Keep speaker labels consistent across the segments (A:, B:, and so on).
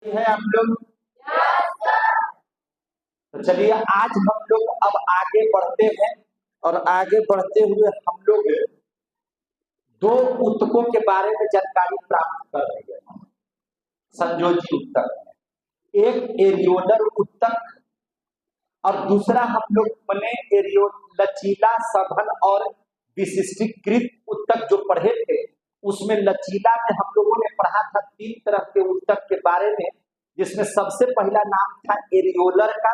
A: है आप लोग। तो चलिए आज हम लोग अब आगे बढ़ते हैं और आगे बढ़ते हुए हम लोग दो उत्तकों के बारे में जानकारी प्राप्त कर रहे हैं। संयोजी उत्तक में एक एरियोलर उत्तक और दूसरा हम लोग बने लचीला, सघन और विशिष्टीकृत उत्तक जो पढ़े थे उसमें लचीला में हम लोगों ने पढ़ा था 3 तरह के उत्तक के बारे में, जिसमें सबसे पहला नाम था एरियोलर का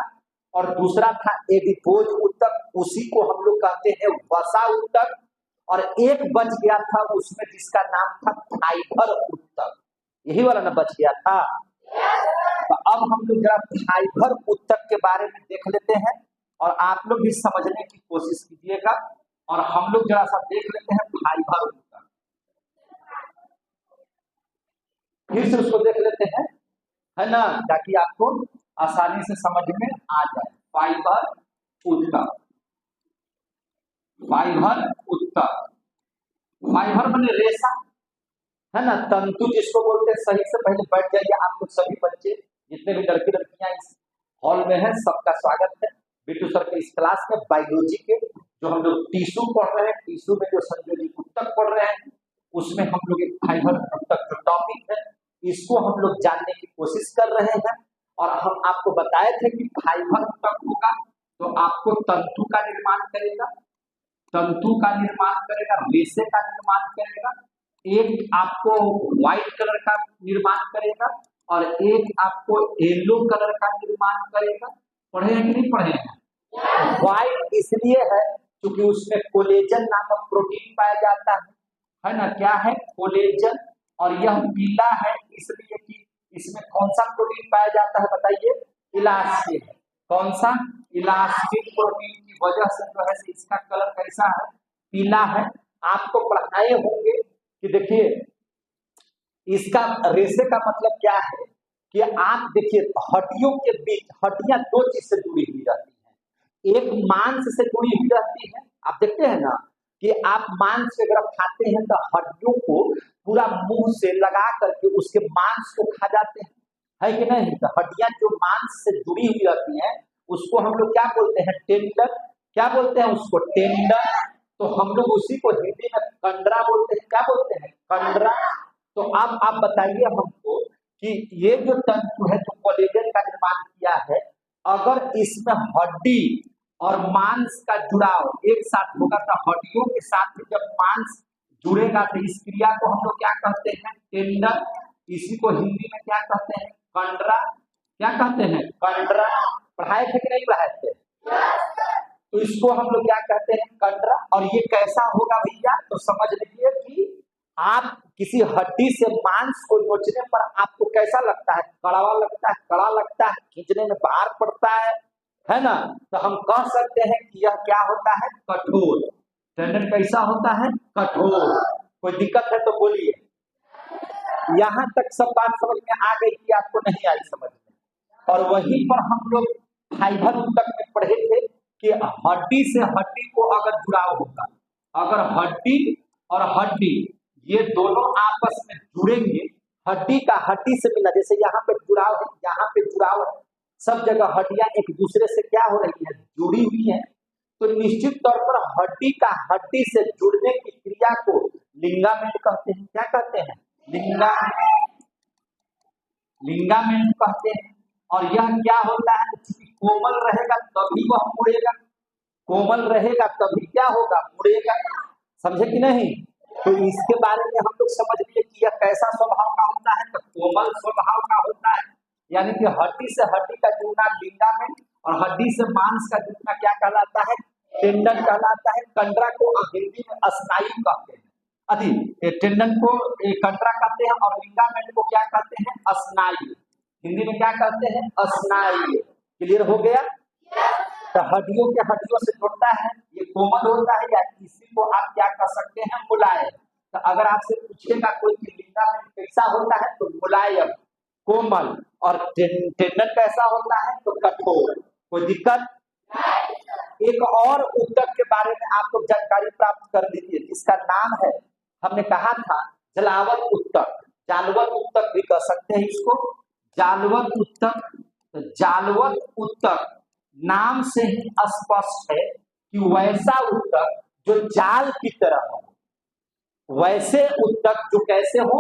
A: और दूसरा था एडिपोज उत्तक, उसी को हम लोग कहते हैं वसा उत्तक, और एक बच गया था उसमें जिसका नाम था फाइबर उत्तक। यही वाला ना बच गया था। तो अब हम लोग जरा फाइबर उत्तक के बारे में देख लेते हैं और आप लोग भी समझने की कोशिश कीजिएगा और हम लोग जरा सा देख लेते हैं फाइबर उत्तक। फिर से उसको देख लेते हैं, है ना, ताकि आपको आसानी से समझ में आ जाए। फाइबर उत्तक, फाइबर उत्तक, फाइबर माने रेशा, है ना, तंतु जिसको बोलते हैं। सही से पहले बैठ जाइए आप लोग सभी बच्चे, जितने भी लड़की लड़कियां इस हॉल में हैं सबका स्वागत है बिट्टू सर के इस क्लास में बायोलॉजी के, जो हम लोग टिश्यू पढ़ रहे हैं। टिश्यू में जो संयोजी उत्तक पढ़ रहे हैं उसमें हम लोग एक फाइबर उत्तक जो टॉपिक है इसको हम लोग जानने की कोशिश कर रहे हैं। और हम आपको बताए थे कि फाइबर उत्तक होगा तो आपको तंतु का निर्माण करेगा, तंतु का निर्माण करेगा, रेशे का निर्माण करेगा, एक आपको व्हाइट कलर का निर्माण करेगा और एक आपको येलो कलर का निर्माण करेगा। पढ़े हैं कि नहीं पढ़े हैं? व्हाइट इसलिए है क्योंकि उसमें कोलेजन नामक प्रोटीन पाया जाता है ना, क्या है? कोलेजन। और यह पीला है इसलिए कि इसमें कौन सा प्रोटीन पाया जाता है बताइए? इलास्टिन। कौन सा? इलास्टिन प्रोटीन की वजह से जो है इसका कलर कैसा है? पीला है। आपको पढ़ाए होंगे कि देखिए इसका रेशे का मतलब क्या है कि आप देखिए हड्डियों के बीच हड्डियां 2 चीज से जुड़ी हुई रहती हैं। एक मांस से जुड़ी हुई रहती है, आप देखते हैं ना कि आप मांस अगर खाते हैं तो हड्डियों को पूरा मुंह से लगा करके उसके मांस को खा जाते हैं, है कि नहीं? तो हड्डियां जो मांस से जुड़ी हुई रहती हैं उसको हम लोग क्या बोलते हैं? टेंडन। क्या बोलते हैं उसको? टेंडन। तो हम लोग उसी को हिंदी में कंडरा बोलते हैं। क्या बोलते हैं? कंडरा। तो अब आप बताइए हमको कि ये जो तंतु है जो कोलेजन का निर्माण किया है, अगर इसमें हड्डी और मांस का जुड़ाव एक साथ होगा तो हड्डियों के साथ जब मांस जुड़ेगा तो इस क्रिया को हम लोग क्या कहते हैं? टेंडन। इसी को हिंदी में क्या कहते हैं? कंडरा। क्या कहते हैं? कंडरा। पढ़ाए थे कि नहीं पढ़ाए थे? तो इसको हम लोग क्या कहते हैं? कंडरा। और ये कैसा होगा भैया? तो समझ लीजिए कि आप किसी हड्डी से मांस को नोचने पर आपको कैसा लगता है? कड़वा लगता है, कड़ा लगता है, खींचने में भार पड़ता है ना? तो हम कह सकते हैं कि यह क्या होता है? कठोर। टेंडन कैसा होता है? कठोर। कोई दिक्कत है तो बोलिए। यहाँ तक सब बात समझ में आ गई कि आपको नहीं आई समझ में? और वहीं पर हम लोग फाइबर उत्तक में पढ़े थे कि हड्डी से हड्डी को अगर जुड़ाव होगा, अगर हड्डी और हड्डी ये दोनों आपस में जुड़ेंगे, हड्डी का हड्डी से मिला, जैसे यहाँ पे जुड़ाव है, यहाँ पे जुड़ाव है, सब जगह हड्डियां एक दूसरे से क्या हो रही है? जुड़ी हुई है। तो निश्चित तौर पर हड्डी का हड्डी से जुड़ने की क्रिया को लिंगामेंट कहते हैं। क्या कहते हैं? लिंगामेंट। लिंगामेंट कहते हैं। और यह क्या होता है? कोमल रहेगा तभी वह मुड़ेगा, कोमल रहेगा तभी क्या होगा? मुड़ेगा। समझे कि नहीं? तो इसके बारे में हम लोग समझ लिए कि यह कैसा स्वभाव का होता है? तो कोमल स्वभाव का होता है, यानी कि हड्डी से हड्डी का जुड़ना लिगामेंट और हड्डी से मांस का जुड़ना क्या कहलाता है? टेंडन कहलाता है। कंडरा को हिंदी में स्नायु कहते हैं, टेंडन को कंडरा कहते हैं और लिगामेंट को क्या कहते हैं? स्नायु। हिंदी में क्या कहते हैं? स्नायु। क्लियर हो गया? तो हड्डियों के हड्डियों से जुड़ता है, ये कोमल होता है, या इसी को आप क्या कर सकते हैं? मुलायम। तो अगर आपसे पूछेगा कोई कि लिगामेंट कैसा होता है तो मुलायम, कोमल, और टेंडन कैसा होता है? तो कठोर। कोई दिक्कत? एक और उत्तक के बारे में आप लोग जानकारी प्राप्त कर लीजिए जिसका नाम है, हमने कहा था जलावन उत्तक, जानवर उत्तक भी कह सकते हैं इसको, जालवत उत्तक। तो जालवत उत्तक नाम से ही स्पष्ट है कि वैसा उत्तक जो जाल की तरह हो, वैसे उत्तक जो कैसे हो,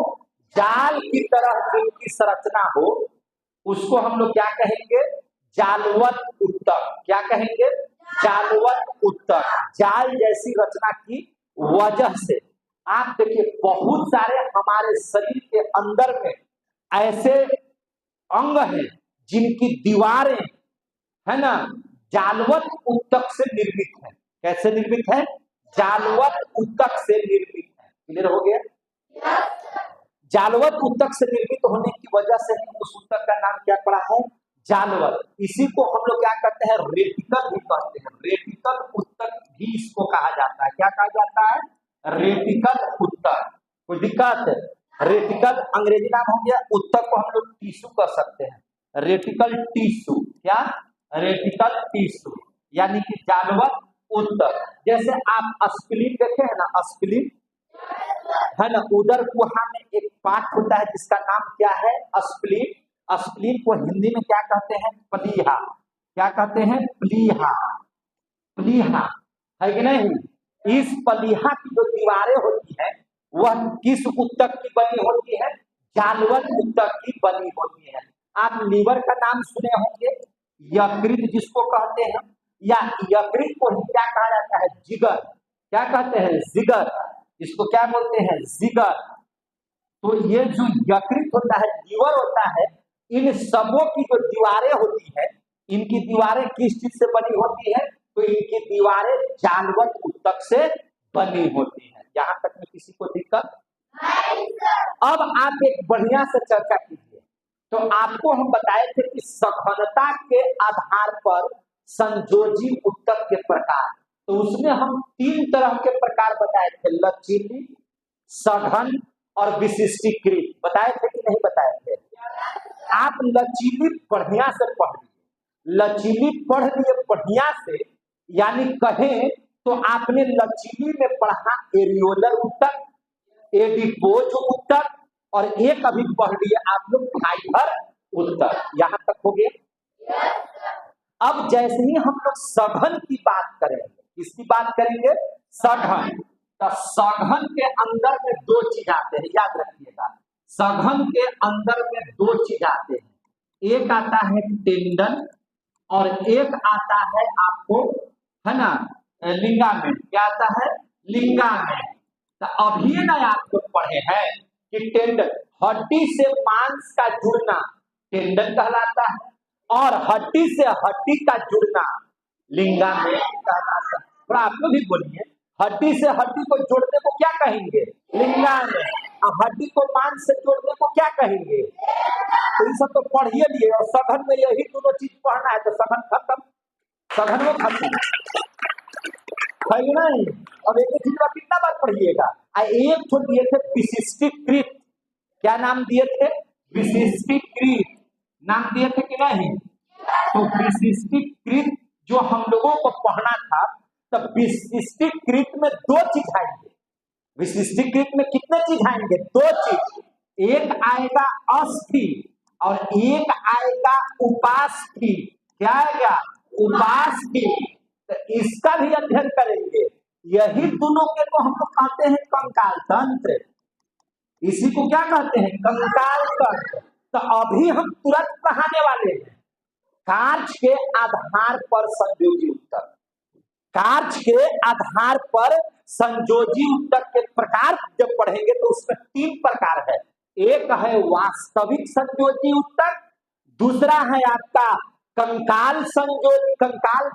A: जाल की तरह जिनकी संरचना हो, उसको हम लोग क्या कहेंगे, जालवत उत्तक। क्या कहेंगे, जालवत उत्तक। जाल जैसी रचना की वजह से आप देखिए बहुत सारे हमारे शरीर के अंदर में ऐसे अंग हैं जिनकी दीवारें है ना जालवत उत्तक से निर्मित है। कैसे निर्मित है, जालवत उत्तक से निर्मित है। क्लियर हो गया। जालवत उत्तक से निर्मित होने की वजह से ही उस उत्तक का नाम क्या पड़ा है, जालवत। इसी को हम लोग क्या कहते हैं, रेटिकल भी कहते हैं। रेटिकल उत्तक भी इसको कहा जाता है। क्या कहा जाता है, रेटिकल उत्तक। कोई दिक्कत है, रेटिकल अंग्रेजी नाम हो गया, उत्तक को हम लोग टिश्यू कह सकते हैं, रेटिकल टिश्यू। क्या, रेटिकल टिश्यू, यानी कि जालवत उत्तक। जैसे आप स्प्लीन देखे हैं ना, स्प्लीन है ना, उदर गुहा में एक पार्ट होता है जिसका नाम क्या है, स्प्लीन। स्प्लीन को हिंदी में क्या कहते हैं, प्लीहा। क्या कहते हैं, प्लीहा। प्लीहा है कि नहीं। इस प्लीहा की जो दीवारें होती है वह किस उत्तक की बनी होती है, जालवत उत्तक की बनी होती है। आप लीवर का नाम सुने होंगे, यकृत जिसको कहते हैं, या यकृत को ही क्या कहा जाता है, जिगर। क्या कहते हैं, जिगर। इसको क्या बोलते हैं, जिगर। तो ये जो यकृत होता है, लीवर होता है, इन सबों की जो दीवारें होती है, इनकी दीवारें किस चीज से बनी होती है, तो इनकी दीवारें जालवत उत्तक से बनी होती है। यहां तक में किसी को दिक्कत नहीं। अब आप एक बढ़िया से चर्चा कीजिए। तो आपको हम बताए थे कि सघनता के आधार पर संयोजी उत्तक के प्रकार, तो उसमें हम 3 तरह के प्रकार बताए थे, लचीली, सघन और विशिष्टीकृत। बताए थे कि नहीं बताए थे। आप लचीली बढ़िया से पढ़ लिए, लचीली पढ़ लिए बढ़िया से, यानी कहें तो आपने लचीली में पढ़ा एरियोलर उत्तक, एडिपोज उत्तक, और एक अभी पढ़ लिए आप लोग फाइबर उत्तक। यहां तक हो गया। अब जैसे ही हम लोग सघन की बात करेंगे, किसकी बात करेंगे, सघन। तो सघन के अंदर में 2 चीज आते हैं, याद रखिएगा। सघन के अंदर में 2 चीज आते हैं, एक आता है टेंडन और एक आता है आपको, है ना, लिंगामेंट। क्या आता है, लिंगामेंट। तो अभी ना आप लोग पढ़े हैं कि टेंडन, हड्डी से मांस का जुड़ना टेंडन कहलाता है, और हड्डी से हड्डी का जुड़ना लिंगामेंट कहलाता है। और आप लोग भी बोलिए, हड्डी से हड्डी को जोड़ने को क्या कहेंगे, लिंगामेंट। हड्डी को मांस से जोड़ने को क्या कहेंगे। तो ये सब तो पढ़िए लिए, और सघन में यही दोनों चीज पढ़ना है, तो सघन खत्म, सघन वो खत्म है नहीं। अब एक चीज का कितना बार पढ़िएगा। एक तो दिए थे विशिष्टीकृत। क्या नाम दिए थे, विशिष्टीकृत नाम दिए थे कि नहीं। तो विशिष्टीकृत जो हम लोगों को पढ़ना था, तब विशिष्टीकृत में 2 चीज आएंगे। विशिष्टीकृत में कितने चीज आएंगे, 2 चीज। एक आएगा अस्थि और एक आएगा उपास्थि। क्या आएगा, उपास्थि। तो इसका भी अध्ययन करेंगे। यही दोनों के को हम लोग कहते हैं कंकाल तंत्र। इसी को क्या कहते हैं, कंकाल तंत्र। तो अभी हम तुरंत पढ़ाने वाले हैं कार्य के आधार पर संयोजी उत्तक। कार्य के आधार पर संयोजी उत्तक के प्रकार जब पढ़ेंगे तो उसमें 3 प्रकार है। एक है वास्तविक संयोजी उत्तक, दूसरा है आपका कंकाल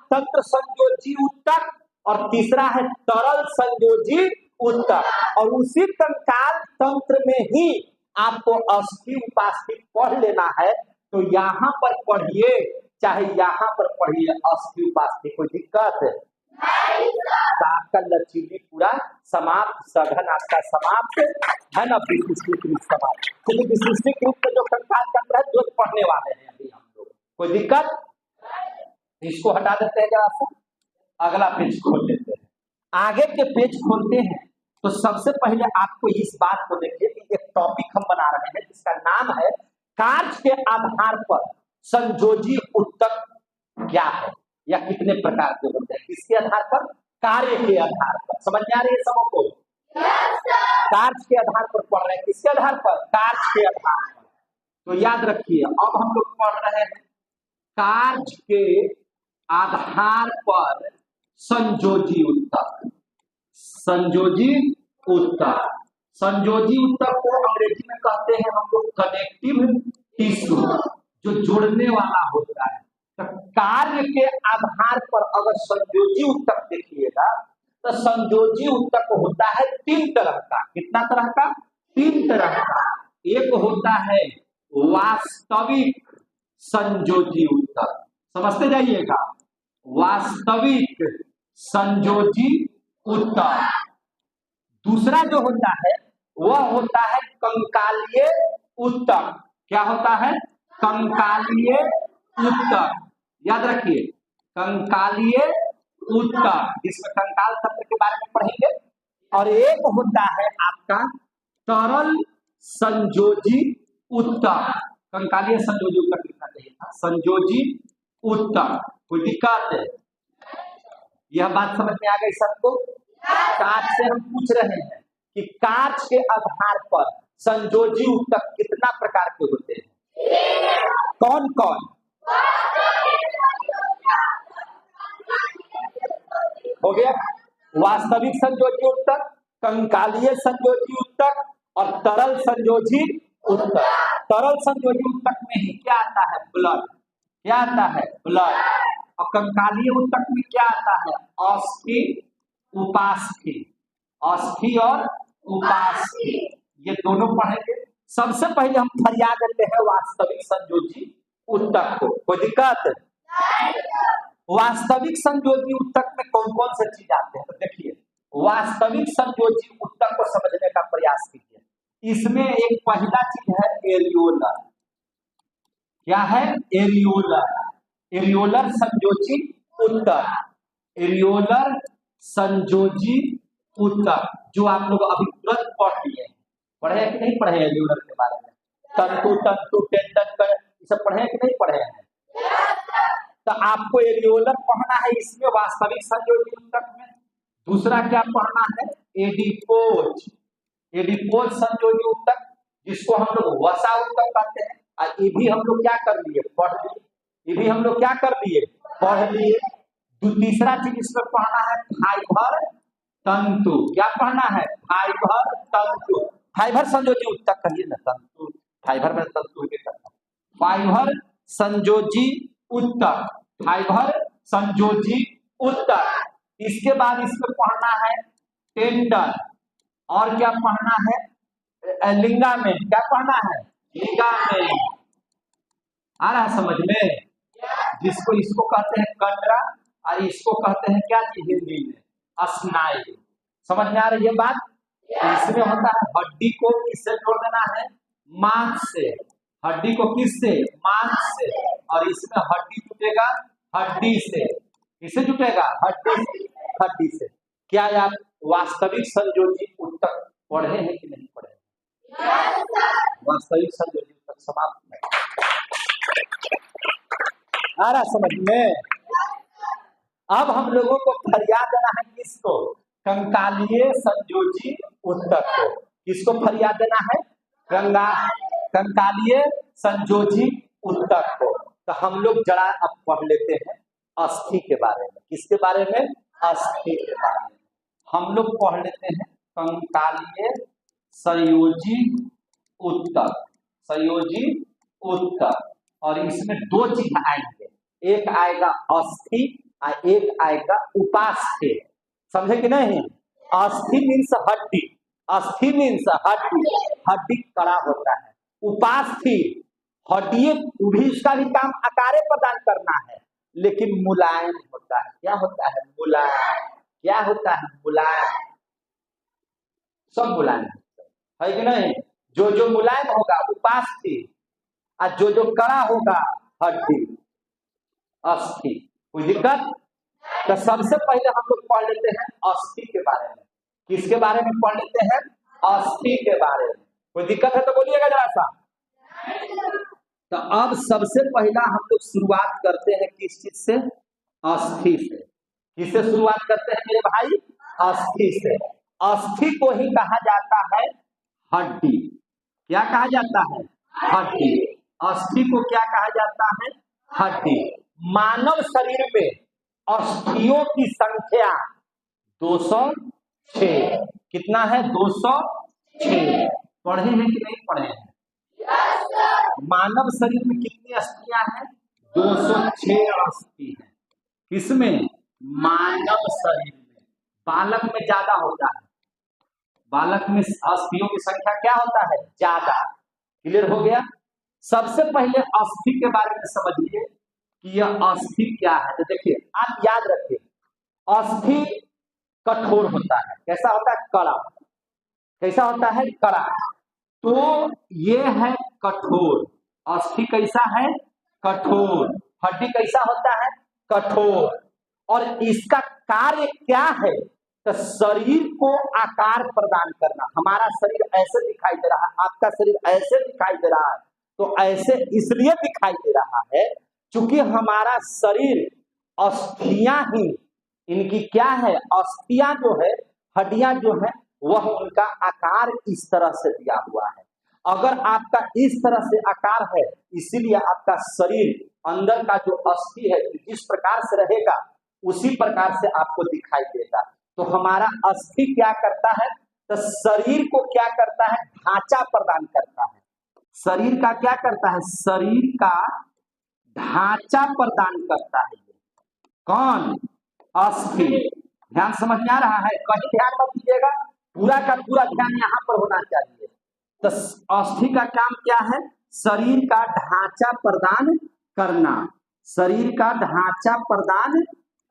A: तंत्र संयोजी उत्तक, और तीसरा है तरल संयोजी उत्तक। और उसी कंकाल तंत्र में ही आपको अस्थि उपास्थि पढ़ लेना है। तो यहाँ पर पढ़िए चाहे यहाँ पर पढ़िए, अस्थि उपास्थि, कोई दिक्कत है। तो आपका लचीली पूरा समाप्त, सघन आपका समाप्त है ना, विशिष्टीकृत समाप्त। क्योंकि विशिष्टीकृत में जो कंकाल तंत्र है जो पढ़ने वाले हैं अभी हम लोग, कोई दिक्कत। इसको हटा देते हैं जरा सा, अगला पेज खोल लेते हैं। आगे के पेज खोलते हैं तो सबसे पहले आपको इस बात को देखिए कि एक टॉपिक हम बना रहे हैं जिसका नाम है कार्य के आधार पर संयोजी उत्तक क्या है या कितने प्रकार के होते हैं? किसके आधार पर? कार्य के आधार पर। समझ में आ रही है सबको? कार्य के आधार पर पढ़ रहे हैं। किसके आधार पर? कार्य के आधार पर। तो याद रखिए, अब हम लोग पढ़ रहे हैं कार्य के आधार पर संयोजी उत्तक। संयोजी उत्तक, संयोजी उत्तक को अंग्रेजी में कहते हैं हम लोग कनेक्टिव टिश्यू, जो जोड़ने वाला होता है। तो कार्य के आधार पर अगर संयोजी उत्तक देखिएगा तो संयोजी उत्तक होता है 3 तरह का। कितना तरह का? 3 तरह का। एक होता है वास्तविक संयोजी उत्तक, समझते जाइएगा, वास्तविक संयोजी उत्तक। दूसरा जो होता है वह होता है कंकालीय उत्तक। क्या होता है? कंकालीय उत्तक। याद रखिए, कंकालीय उत्तक, जिसमें कंकाल शब्द के बारे में पढ़ेंगे। और एक होता है आपका तरल संयोजी उत्तक। कंकालीय संयोजी उत्तक लिखना चाहिए था, संयोजी उत्तक। कोई दिक्कत है? यह बात समझ में आ गई सबको? कार्य से हम पूछ रहे हैं कि कार्य के आधार पर संयोजी उत्तक कितना प्रकार के होते हैं? कौन कौन? हो गया वास्तविक संयोजी उत्तक, कंकालीय संयोजी उत्तक और तरल संयोजी उत्तक। तरल संयोजी उत्तक में ही क्या आता है? ब्लड। क्या आता है? ब्लड। और कंकालीय उत्तक में क्या आता है? अस्थि, उपास्थि। अस्थि और उपास्थि, ये दोनों पढ़ेंगे। सबसे पहले हम फरियाद देते हैं वास्तविक संयोजी उत्तक को। कोई दिक्कत? वास्तविक संयोजी उत्तक में कौन कौन से चीज आते हैं? तो देखिए, वास्तविक संयोजी उत्तक को समझने का प्रयास कीजिए। इसमें एक पहला चीज है एरियोलर। क्या है? एरियोलर। एरियोलर संयोजी उत्तक। एरियोलर संयोजी उत्तक, जो आप लोग अभी तुरंत पढ़ लिए। पढ़े कि नहीं पढ़े एरियोलर के बारे में? तंतु, तंतु, टेंडन, ये सब पढ़े कि नहीं पढ़े हैं? तो आपको एरियोलर पढ़ना है इसमें, वास्तविक संयोजी उत्तक में। दूसरा क्या पढ़ना है? एडिपोज। एडिपोज संयोजी उत्तक, जिसको हम लोग वसा उत्तक कहते हैं। और ये भी हम लोग क्या कर लिए? पढ़ लिए। ये भी हम लोग क्या कर लिए? पढ़ लिए। तीसरा चीज इसमें पढ़ना है फाइबर तंतु। क्या पढ़ना है? फाइबर तंतु। फाइबर संयोजी उत्तक कहिए ना, तंतु फाइबर में तंतु के करना। फाइबर संयोजी उत्तक, फाइबर संयोजी उत्तक। इसके बाद इसमें पढ़ना है टेंडन। और क्या पढ़ना है? लिगामेंट। क्या पढ़ना है? लिगामेंट। आ रहा है समझ में? जिसको इसको कहते हैं कंडरा और इसको कहते हैं क्या चीज हिंदी में? स्नायु। समझ में आ रही है बात? इसमें होता है हड्डी को किससे जोड़ देना है? मांस से। हड्डी को किससे? मांस से। और इसमें हड्डी जुटेगा हड्डी से। किससे जुटेगा? हड्डी से। हड्डी से। क्या आप वास्तविक संयोजी उत्तक पढ़े हैं कि नहीं पढ़े? वास्तविक संयोजी उत्तक समाप्त है। आ रहा समझ में? अब हम लोगों को फरियाद देना है किसको? कंकालीय संयोजी उत्तक को। किसको फरियाद देना है? कंकालीय संयोजी उत्तक को। तो हम लोग जरा अब पढ़ लेते हैं अस्थि के बारे में। किसके बारे में? अस्थि के बारे में हम लोग पढ़ लेते हैं कंकालीय संयोजी उत्तक। संयोजी उत्तक, और इसमें 2 चीज आएंगे, एक आएगा अस्थि और एक आएगा उपास्थि। समझे कि नहीं? अस्थि मीन्स हड्डी। अस्थि मीन्स हड्डी, हड्डी कड़ा होता है। उपास्थि हड्डी, भी इसका भी काम आकारे प्रदान करना है, लेकिन मुलायम होता है। क्या होता है? मुलायम। क्या होता है? मुलायम। सब मुलायम है कि नहीं? जो जो मुलायम होगा उपास्थि, और जो जो कड़ा होगा हड्डी, अस्थि। कोई दिक्कत? तो सबसे पहले हम लोग पढ़ लेते हैं अस्थि के बारे में। किसके बारे में पढ़ लेते हैं? अस्थि के बारे में। कोई दिक्कत है तो बोलिएगा जरा सा। तो अब सबसे पहला हम लोग शुरुआत करते हैं किस चीज से? अस्थि से। किससे शुरुआत करते हैं मेरे भाई? अस्थि से। अस्थि को ही कहा जाता है हड्डी। क्या कहा जाता है? हड्डी। अस्थि को क्या कहा जाता है? हड्डी। मानव शरीर में अस्थियों की संख्या 206। कितना है? 206। पढ़े हैं कि नहीं पढ़े हैं? मानव शरीर में कितनी अस्थियां हैं? 206 अस्थि है। किसमें? मानव शरीर में। बालक में ज्यादा होता है। बालक में अस्थियों की संख्या क्या होता है? ज्यादा। क्लियर हो गया? सबसे पहले अस्थि के बारे में समझिए कि यह अस्थि क्या है। तो देखिए, आप याद रखिए, अस्थि कठोर होता है। कैसा होता है? कड़ा। कैसा होता है? कड़ा। तो ये है कठोर। अस्थि कैसा है? कठोर। हड्डी कैसा होता है? कठोर। और इसका कार्य क्या है? तो शरीर को आकार प्रदान करना। हमारा शरीर ऐसे दिखाई दे रहा है, आपका शरीर ऐसे दिखाई दे रहा है, तो ऐसे इसलिए दिखाई दे रहा है क्योंकि हमारा शरीर अस्थियां ही, इनकी क्या है? अस्थियां जो है, हड्डियां जो है, वह उनका आकार इस तरह से दिया हुआ है। अगर आपका इस तरह से आकार है, इसीलिए आपका शरीर अंदर का जो अस्थि है जिस प्रकार से रहेगा उसी प्रकार से आपको दिखाई देगा। तो हमारा अस्थि क्या करता है? तो शरीर को क्या करता है? ढांचा प्रदान करता है। शरीर का क्या करता है? शरीर का ढांचा प्रदान करता है। कौन? अस्थि। ध्यान समझ में आ रहा है? कहीं ध्यान मत दीजिएगा, पूरा का पूरा ध्यान यहाँ पर होना चाहिए। तो अस्थि का काम क्या है? शरीर का ढांचा प्रदान करना। शरीर का ढांचा प्रदान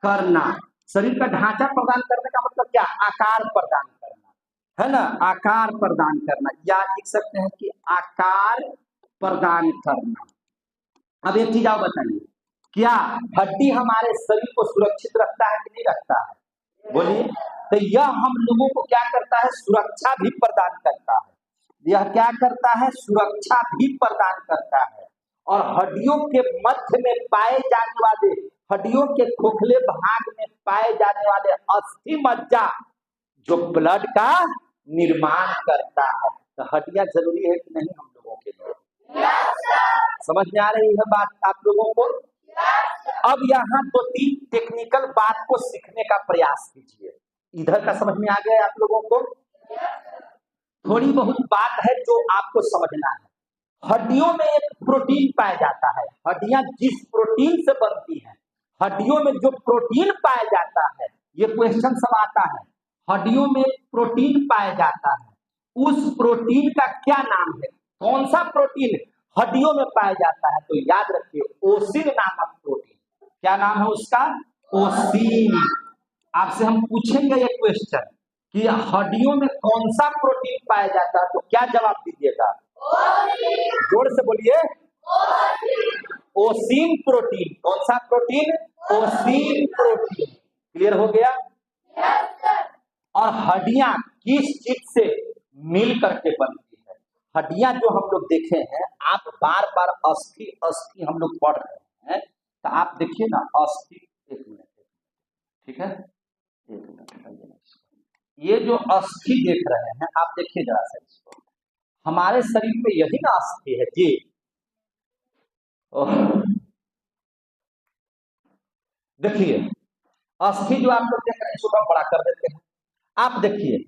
A: करना। शरीर का ढांचा प्रदान करने का मतलब क्या? आकार प्रदान करना, है ना? आकार प्रदान करना, या लिख सकते हैं कि आकार प्रदान करना। अब एक चीज आप बताइए, क्या हड्डी हमारे शरीर को सुरक्षित रखता है कि नहीं रखता है? बोलिए। तो यह हम लोगों को क्या करता है? सुरक्षा भी प्रदान करता है। यह क्या करता है? सुरक्षा भी प्रदान करता है। और हड्डियों के मध्य में पाए जाने वाले, हड्डियों के खोखले भाग में पाए जाने वाले अस्थि मज्जा जो ब्लड का निर्माण करता है। तो हड्डियां जरूरी है कि नहीं हम लोगों के लिए? समझ में आ रही है बात आप लोगों को? अब यहाँ 2-3 टेक्निकल बात को सीखने का प्रयास कीजिए। इधर का समझ में आ गया आप लोगों को? थोड़ी बहुत बात है जो आपको समझना है। हड्डियों में एक प्रोटीन पाया जाता है। हड्डियां जिस प्रोटीन से बनती हैं, हड्डियों में जो प्रोटीन पाया जाता है, ये क्वेश्चन सब आता है। हड्डियों में प्रोटीन पाया जाता है, उस प्रोटीन का क्या नाम है? कौन सा प्रोटीन हड्डियों में पाया जाता है? तो याद रखिए, ओसिन नामक प्रोटीन। क्या नाम है उसका? ओसिन। आपसे हम पूछेंगे ये क्वेश्चन कि हड्डियों में कौन सा प्रोटीन पाया जाता है, तो क्या जवाब दीजिएगा? जोर से बोलिए। ओसिन प्रोटीन। कौन सा प्रोटीन? ओसिन प्रोटीन। क्लियर हो गया? और हड्डियां किस चीज से मिल करके बनती है? हड्डियां जो हम लोग देखे हैं, आप बार बार अस्थि अस्थि हम लोग पढ़ रहे हैं, तो आप देखिए ना अस्थि। एक मिनट, ठीक है, एक मिनट। ये जो अस्थि देख रहे हैं आप, देखिए जरा सा इसको। हमारे शरीर में यही ना अस्थि है जी। देखिए अस्थि जो आप लोग देख रहे हैं, इसको बड़ा कर देते हैं। आप देखिए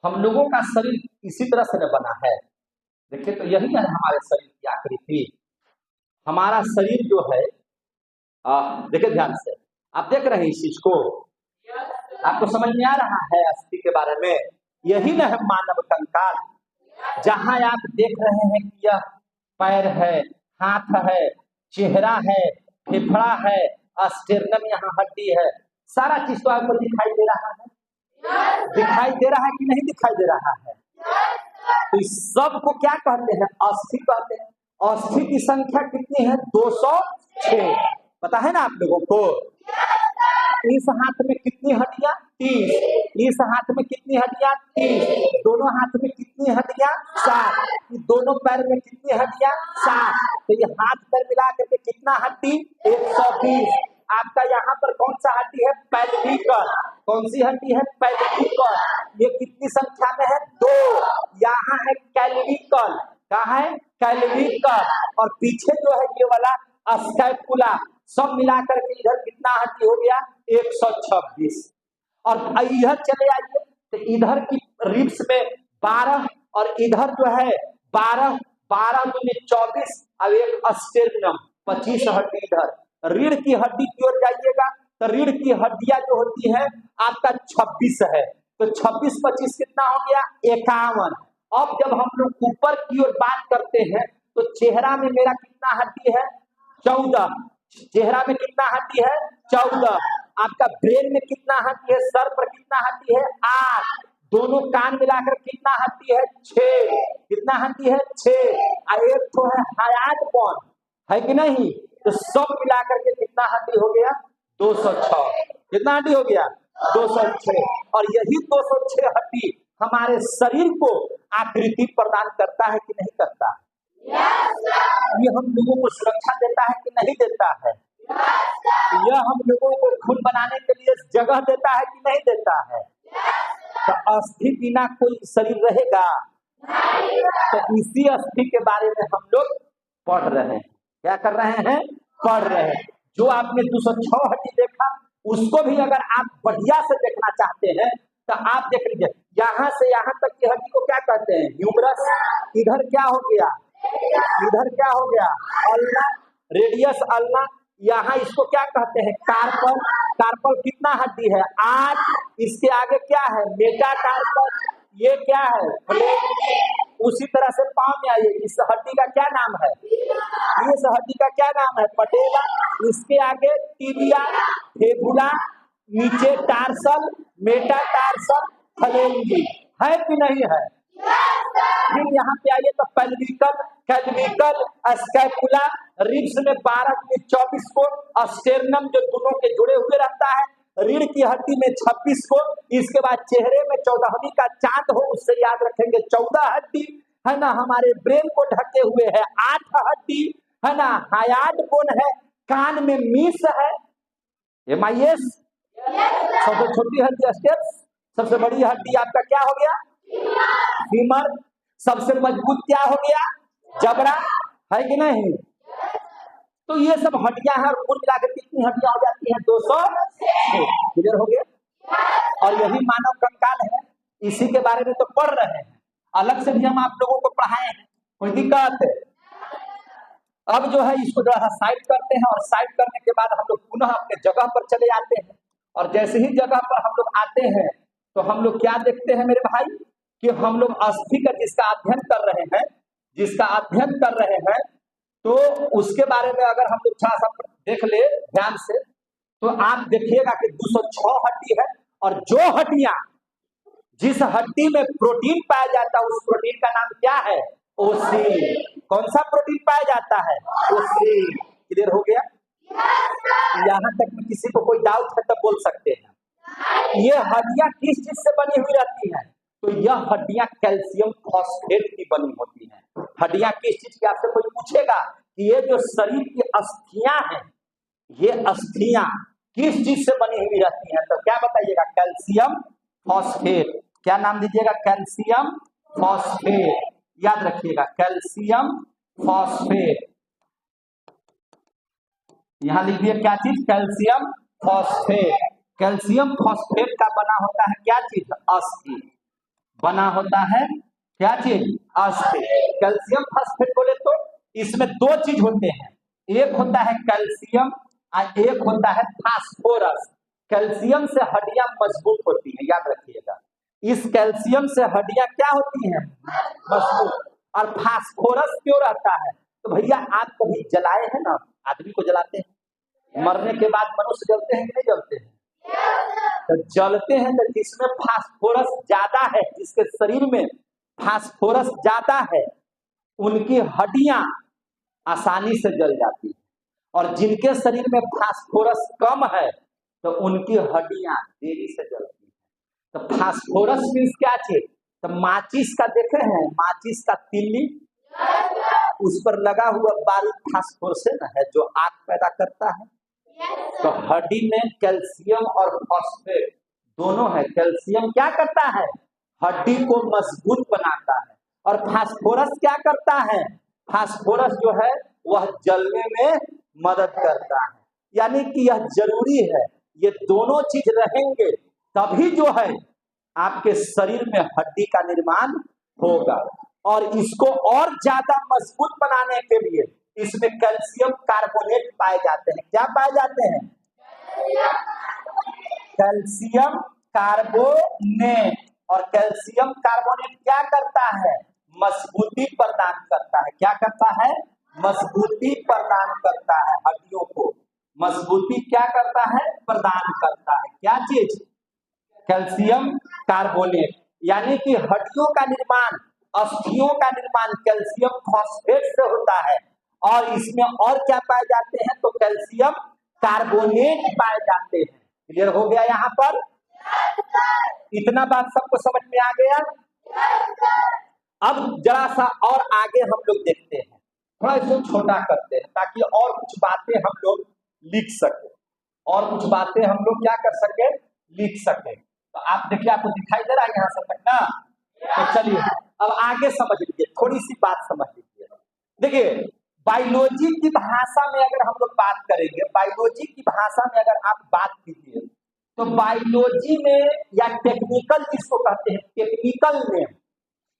A: हम लोगों का शरीर इसी तरह से न बना है। देखिए तो यही है हमारे शरीर की आकृति। हमारा शरीर जो है, देखिए ध्यान से, आप देख रहे हैं इस चीज को? आपको समझ में आ रहा है अस्थि के बारे में? यही न है मानव कंकाल। जहां आप देख रहे हैं कि यह पैर है, हाथ है, चेहरा है, फेफड़ा है, स्टेर्नम यहाँ हड्डी है, सारा चीज तो आपको दिखाई दे रहा है। दिखाई दे रहा है कि नहीं दिखाई दे रहा है? तो इस सब को क्या कहते हैं? अस्थि कहते हैं। अस्थि की संख्या कितनी है? 206। पता है ना आप लोगों को? इस हाथ में कितनी हड्डियां? 30। इस हाथ में कितनी हड्डियां? 30। दोनों हाथ में कितनी हड्डियां? 7। दोनों पैर में कितनी हड्डियां? 7। तो ये हाथ पैर मिला करके कितना हड्डी? 120। आपका यहाँ पर कौन सा हड्डी है? पेल्विकल। कौन सी हड्डी है? पेल्विकल। ये कितनी संख्या में है? 2। यहाँ है कैल्विकल। कहाँ है? कैल्विकल। और पीछे जो है ये वाला स्कैपुला। सब मिलाकर के इधर कितना हड्डी हो गया? 126। और इधर चले आइए तो इधर की रिब्स में 12 और इधर जो है 12 12 में 24 और एक स्टेर्नम 25 हड्डी इधर। रीढ़ की हड्डी की ओर जाइएगा तो रीढ़ की हड्डियां जो होती है आपका 26 है। तो 26 25 कितना हो गया? 51। अब जब हम लोग ऊपर की ओर बात करते हैं तो चेहरा में मेरा कितना हड्डी है? 14। चेहरा में कितना हड्डी है? 14। आपका ब्रेन में कितना हड्डी है? सर पर कितना हड्डी है? 8। दोनों कान मिलाकर कितना हड्डी है? 6। कितना हड्डी है? 6। और एक तो है हायाट बोन, है कि नहीं? तो सब मिलाकर के कितना हड्डी हो गया? 206। कितना हड्डी हो गया? 206। और यही 206 हड्डी हमारे शरीर को आकृति प्रदान करता है कि नहीं करता है? ये हम लोगों को सुरक्षा देता है कि नहीं देता है? यह हम लोगों को खून बनाने के लिए जगह देता है कि नहीं देता है? तो अस्थि बिना कोई शरीर रहेगा? तो इसी अस्थि के बारे में हम लोग पढ़ रहे हैं। क्या कर रहे हैं? पढ़ रहे हैं। जो आपने 206 हड्डी देखा उसको भी अगर आप बढ़िया से देखना चाहते हैं तो आप देख लीजिए। यहाँ से यहाँ तक की हड्डी को क्या कहते हैं? ह्यूमरस। इधर क्या हो गया? इधर क्या हो गया? अल्ना। Radius ulna. यहाँ इसको क्या कहते हैं? कार्पल। कार्पल कितना हड्डी है? 8। इसके आगे क्या है? मेटाकार्पल। ये क्या है? फ्लेम। उसी तरह से पांव में आइए। इस हड्डी का क्या नाम है? इस हड्डी का क्या नाम है? पटेला। इसके आगे टिबिया, फेबुला, नीचे टार्सल, मेटाटार्सल, फ्लेंजी। है कि नहीं है? फिर यहाँ पे आइए तो पेल्विकल, कैल्विकल, स्कैपुला, रिब्स में 12 में 24 को, स्टेर्नम जो दोनों के जुड़े हुए रहता है, रीढ़ की हड्डी में 26 को, इसके बाद चेहरे में 14वीं का चांद हो उससे याद रखेंगे 14 हड्डी है ना। हमारे ब्रेन को ढके हुए है 8 हड्डी है ना। हायाट बोन है। कान में मीस है। MIS। सबसे छोटी हड्डी स्टेप्स। सबसे बड़ी हड्डी आपका क्या हो गया? फीमर। सबसे मजबूत क्या हो गया? जबड़ा, है कि नहीं? तो ये सब हड्डियां हैं और कुल मिलाकर कितनी हड्डियां हो जाती हैं? 206। क्लियर हो गया? और यही मानव कंकाल है। इसी के बारे में तो पढ़ रहे हैं। अलग से भी हम आप लोगों को पढ़ाए हैं। कोई दिक्कत है? अब जो है इसको जरा साइड करते हैं और साइड करने के बाद हम लोग पुनः अपने जगह पर चले आते हैं। और जैसे ही जगह पर हम लोग आते हैं तो हम लोग क्या देखते हैं मेरे भाई कि हम लोग अस्थि का जिसका अध्ययन कर रहे हैं, तो उसके बारे में अगर हम लोग थोड़ा सा देख ले ध्यान से तो आप देखिएगा कि 206 हड्डी है। और जो हड्डियां जिस हड्डी में प्रोटीन पाया जाता है उस प्रोटीन का नाम क्या है? ओसीन। कौन सा प्रोटीन पाया जाता है? ओसीन। क्लियर हो गया? यहाँ तक में किसी को कोई डाउट है तो बोल सकते हैं। ये हड्डियां किस चीज से बनी हुई रहती हैं? तो यह हड्डियां कैल्शियम फॉस्फेट की बनी होती हैं। हड्डियां किस चीज की? आपसे कोई पूछेगा कि ये जो शरीर की अस्थियां हैं, ये अस्थियां किस चीज से बनी हुई रहती हैं? तो क्या बताइएगा? Calcium phosphate. क्या नाम दीजिएगा? Calcium phosphate. याद रखिएगा, कैल्शियम फॉस्फेट। यहां लिखिए क्या चीज? Calcium phosphate. कैल्शियम फॉस्फेट का बना होता है क्या चीज? अस्थि। बना होता है क्या चीज? अस्थि। कैल्शियम फॉस्फेट बोले तो इसमें 2 चीज होते हैं। एक होता है कैल्शियम और एक होता है फास्फोरस। कैल्शियम से हड्डियां मजबूत होती हैं, याद रखिएगा। इस कैल्शियम से हड्डियां क्या होती हैं? मजबूत। और फास्फोरस क्यों रहता है? तो भैया आप कभी जलाए हैं ना? आदमी को जलाते हैं, मरने के बाद मनुष्य जलते हैं कि नहीं जलते हैं? तो जलते हैं तो जिसमें फास्फोरस ज्यादा है, जिसके शरीर में फास्फोरस ज्यादा है, उनकी हड्डियां आसानी से जल जाती है। और जिनके शरीर में फास्फोरस कम है तो उनकी हड्डियां देरी से जलती है। तो फास्फोरस मीन्स क्या चीज? तो माचिस का देखे हैं, माचिस का तिल्ली, उस पर लगा हुआ बारूद फास्फोरस है जो आग पैदा करता है। तो हड्डी में कैल्शियम और फॉस्फेट दोनों है। कैल्शियम क्या करता है? हड्डी को मजबूत बनाता है। और फास्फोरस क्या करता है? फास्फोरस जो है वह जलने में मदद करता है। यानी कि यह जरूरी है, ये दोनों चीज रहेंगे तभी जो है आपके शरीर में हड्डी का निर्माण होगा। और इसको और ज्यादा मजबूत बनाने के लिए इसमें कैल्शियम कार्बोनेट पाए जाते हैं। क्या पाए जाते हैं? Calcium carbonate. और कैल्शियम कार्बोनेट क्या करता है? मजबूती प्रदान करता है। क्या करता है? मजबूती प्रदान करता है। हड्डियों को मजबूती क्या करता है? प्रदान करता है। क्या चीज? Calcium carbonate. यानी कि हड्डियों का निर्माण, अस्थियों का निर्माण कैल्शियम फॉस्फेट से होता है। और इसमें और क्या पाए जाते हैं? तो कैल्शियम कार्बोनेट पाए जाते हैं। क्लियर हो गया यहाँ पर? इतना बात सबको समझ में आ गया? अब जरा सा और आगे हम लोग देखते हैं, थोड़ा इसको छोटा करते हैं ताकि और कुछ बातें हम लोग लिख सके, और कुछ बातें हम लोग क्या कर सके? लिख सके। तो आप देखिए, आपको दिखाई दे रहा है यहाँ से तक ना? तो चलिए अब आगे समझ लीजिए, थोड़ी सी बात समझ लीजिए। देखिए, बायोलॉजी की भाषा में अगर हम लोग बात करेंगे, बायोलॉजी की भाषा में अगर आप बात कीजिए तो बायोलॉजी में या टेक्निकल जिसको कहते हैं, टेक्निकल में,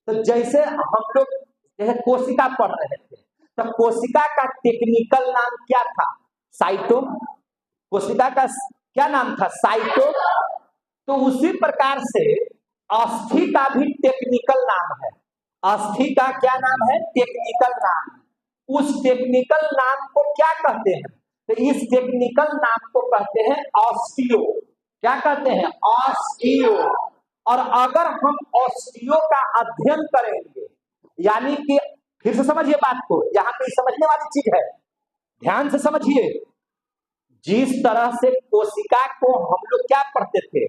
A: तो जैसे हम लोग जैसे कोशिका पढ़ रहे थे, तो कोशिका का टेक्निकल नाम क्या था? साइटो। कोशिका का क्या नाम था? साइटो। तो उसी प्रकार से अस्थि का भी टेक्निकल नाम है। अस्थि का क्या नाम है? टेक्निकल नाम। उस टेक्निकल नाम को क्या कहते हैं? तो इस टेक्निकल नाम को कहते हैं ऑस्टियो। क्या कहते हैं? ऑस्टियो। और अगर हम ऑस्टियो का अध्ययन करेंगे, यानी कि फिर से समझिए बात को, यहाँ पे समझने वाली चीज है, ध्यान से समझिए। जिस तरह से कोशिका को हम लोग क्या पढ़ते थे?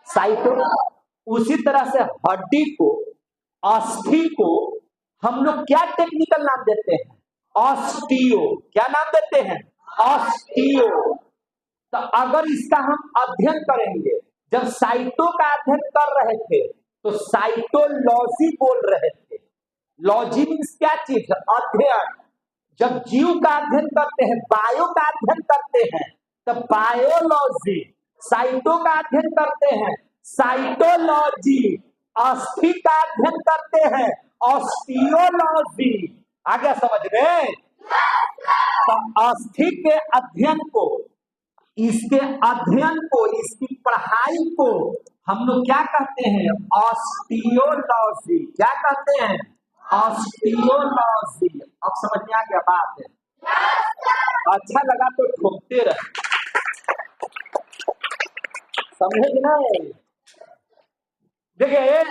A: साइटो। उसी तरह से हड्डी को, अस्थि को हम लोग क्या टेक्निकल नाम देते हैं? ऑस्टियो। क्या नाम देते हैं? ऑस्टियो। तो अगर इसका हम अध्ययन करेंगे, जब साइटो का अध्ययन कर रहे थे तो साइटोलॉजी बोल रहे थे। लॉजी मीन्स क्या चीज? अध्ययन। जब जीव का अध्ययन करते हैं, बायो का अध्ययन करते हैं, तो बायोलॉजी। साइटो का अध्ययन करते हैं, साइटोलॉजी। अस्थि का अध्ययन करते हैं, ऑस्टियोलॉजी। आ गया समझ में? तो अस्थि के अध्ययन को, इसके अध्ययन को, इसकी पढ़ाई को हम लोग क्या कहते हैं? ऑस्टियोलॉजी। क्या कहते हैं? ऑस्टियोलॉजी। अब समझ में आ गया बात है? अच्छा लगा तो ठोकते रहे, समझे कि नहीं? देखिए,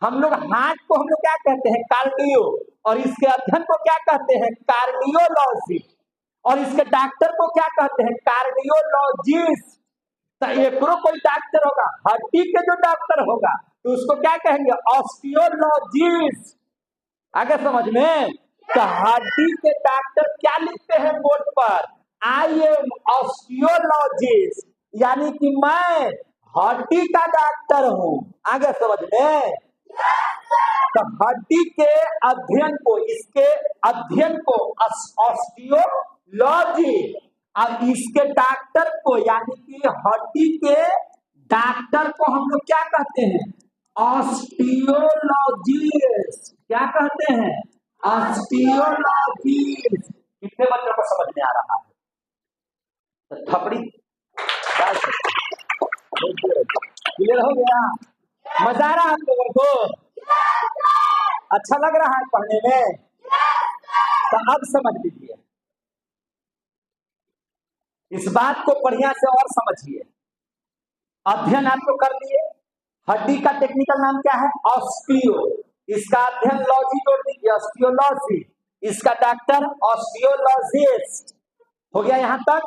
A: हम लोग हार्ट को हम लोग क्या कहते हैं? कार्डियो। और इसके अध्ययन को क्या कहते हैं? कार्डियोलॉजी। और इसके डॉक्टर को क्या कहते हैं? कार्डियोलॉजिस्ट। तो एक कोई डॉक्टर होगा, हड्डी के जो डॉक्टर होगा तो उसको क्या कहेंगे? ऑस्टियोलॉजिस्ट। आगे समझ में? तो हड्डी के डॉक्टर क्या लिखते हैं बोर्ड पर? I am osteologist. यानी कि मैं हड्डी का डॉक्टर हूं। आगे समझ में? तो हड्डी के अध्ययन को, इसके अध्ययन को ऑस्टियोलॉजी, और इसके डॉक्टर को यानी कि हड्डी के डॉक्टर को हम लोग क्या कहते हैं? ऑस्टियोलॉजिस्ट। क्या कहते हैं? ऑस्टियोलॉजिस्ट। कितने बच्चों को समझ में आ रहा है? तो थपड़ी क्लियर हो गया? मजा आ रहा है आप लोगों को? अच्छा लग रहा है पढ़ने में? तो अब समझ लीजिए, इस बात को बढ़िया से और समझिए। अध्ययन आपको कर लिए, हड्डी का टेक्निकल नाम क्या है? ऑस्टियो। इसका अध्ययन लॉजी जोड़ दीजिए, ऑस्टियोलॉजी। इसका डॉक्टर ऑस्टियोलॉजिस्ट। हो गया यहां तक?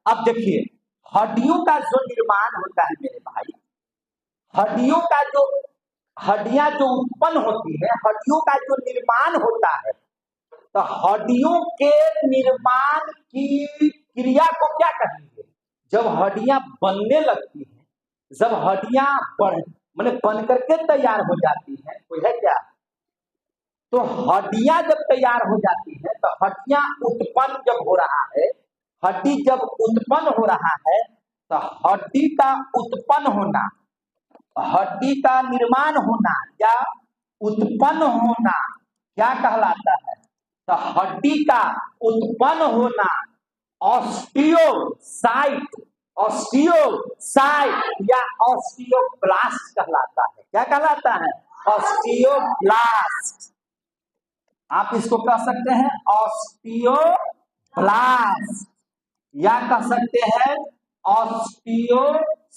A: अब देखिए, हड्डियों का जो निर्माण होता है मेरे भाई, हड्डियों का जो हड्डियां जो उत्पन्न होती है, हड्डियों का जो निर्माण होता है, तो हड्डियों के निर्माण की क्रिया को क्या कहेंगे? जब हड्डियां बनने लगती हैं, जब हड्डियां मैंने बन करके तैयार हो जाती हैं, कोई है क्या? तो हड्डियां जब तैयार हो जाती है, तो हड्डियां उत्पन्न जब हो रहा है, हड्डी जब उत्पन्न हो रहा है, तो हड्डी का उत्पन्न होना, हड्डी का निर्माण होना या उत्पन्न होना क्या कहलाता है? तो हड्डी का उत्पन्न होना ऑस्टियोसाइट, ऑस्टियोसाइट या ऑस्टियोब्लास्ट कहलाता है। क्या कहलाता है? ऑस्टियोब्लास्ट। आप इसको कह सकते हैं ऑस्टियोब्लास्ट या कह सकते हैं ऑस्टियोसाइट।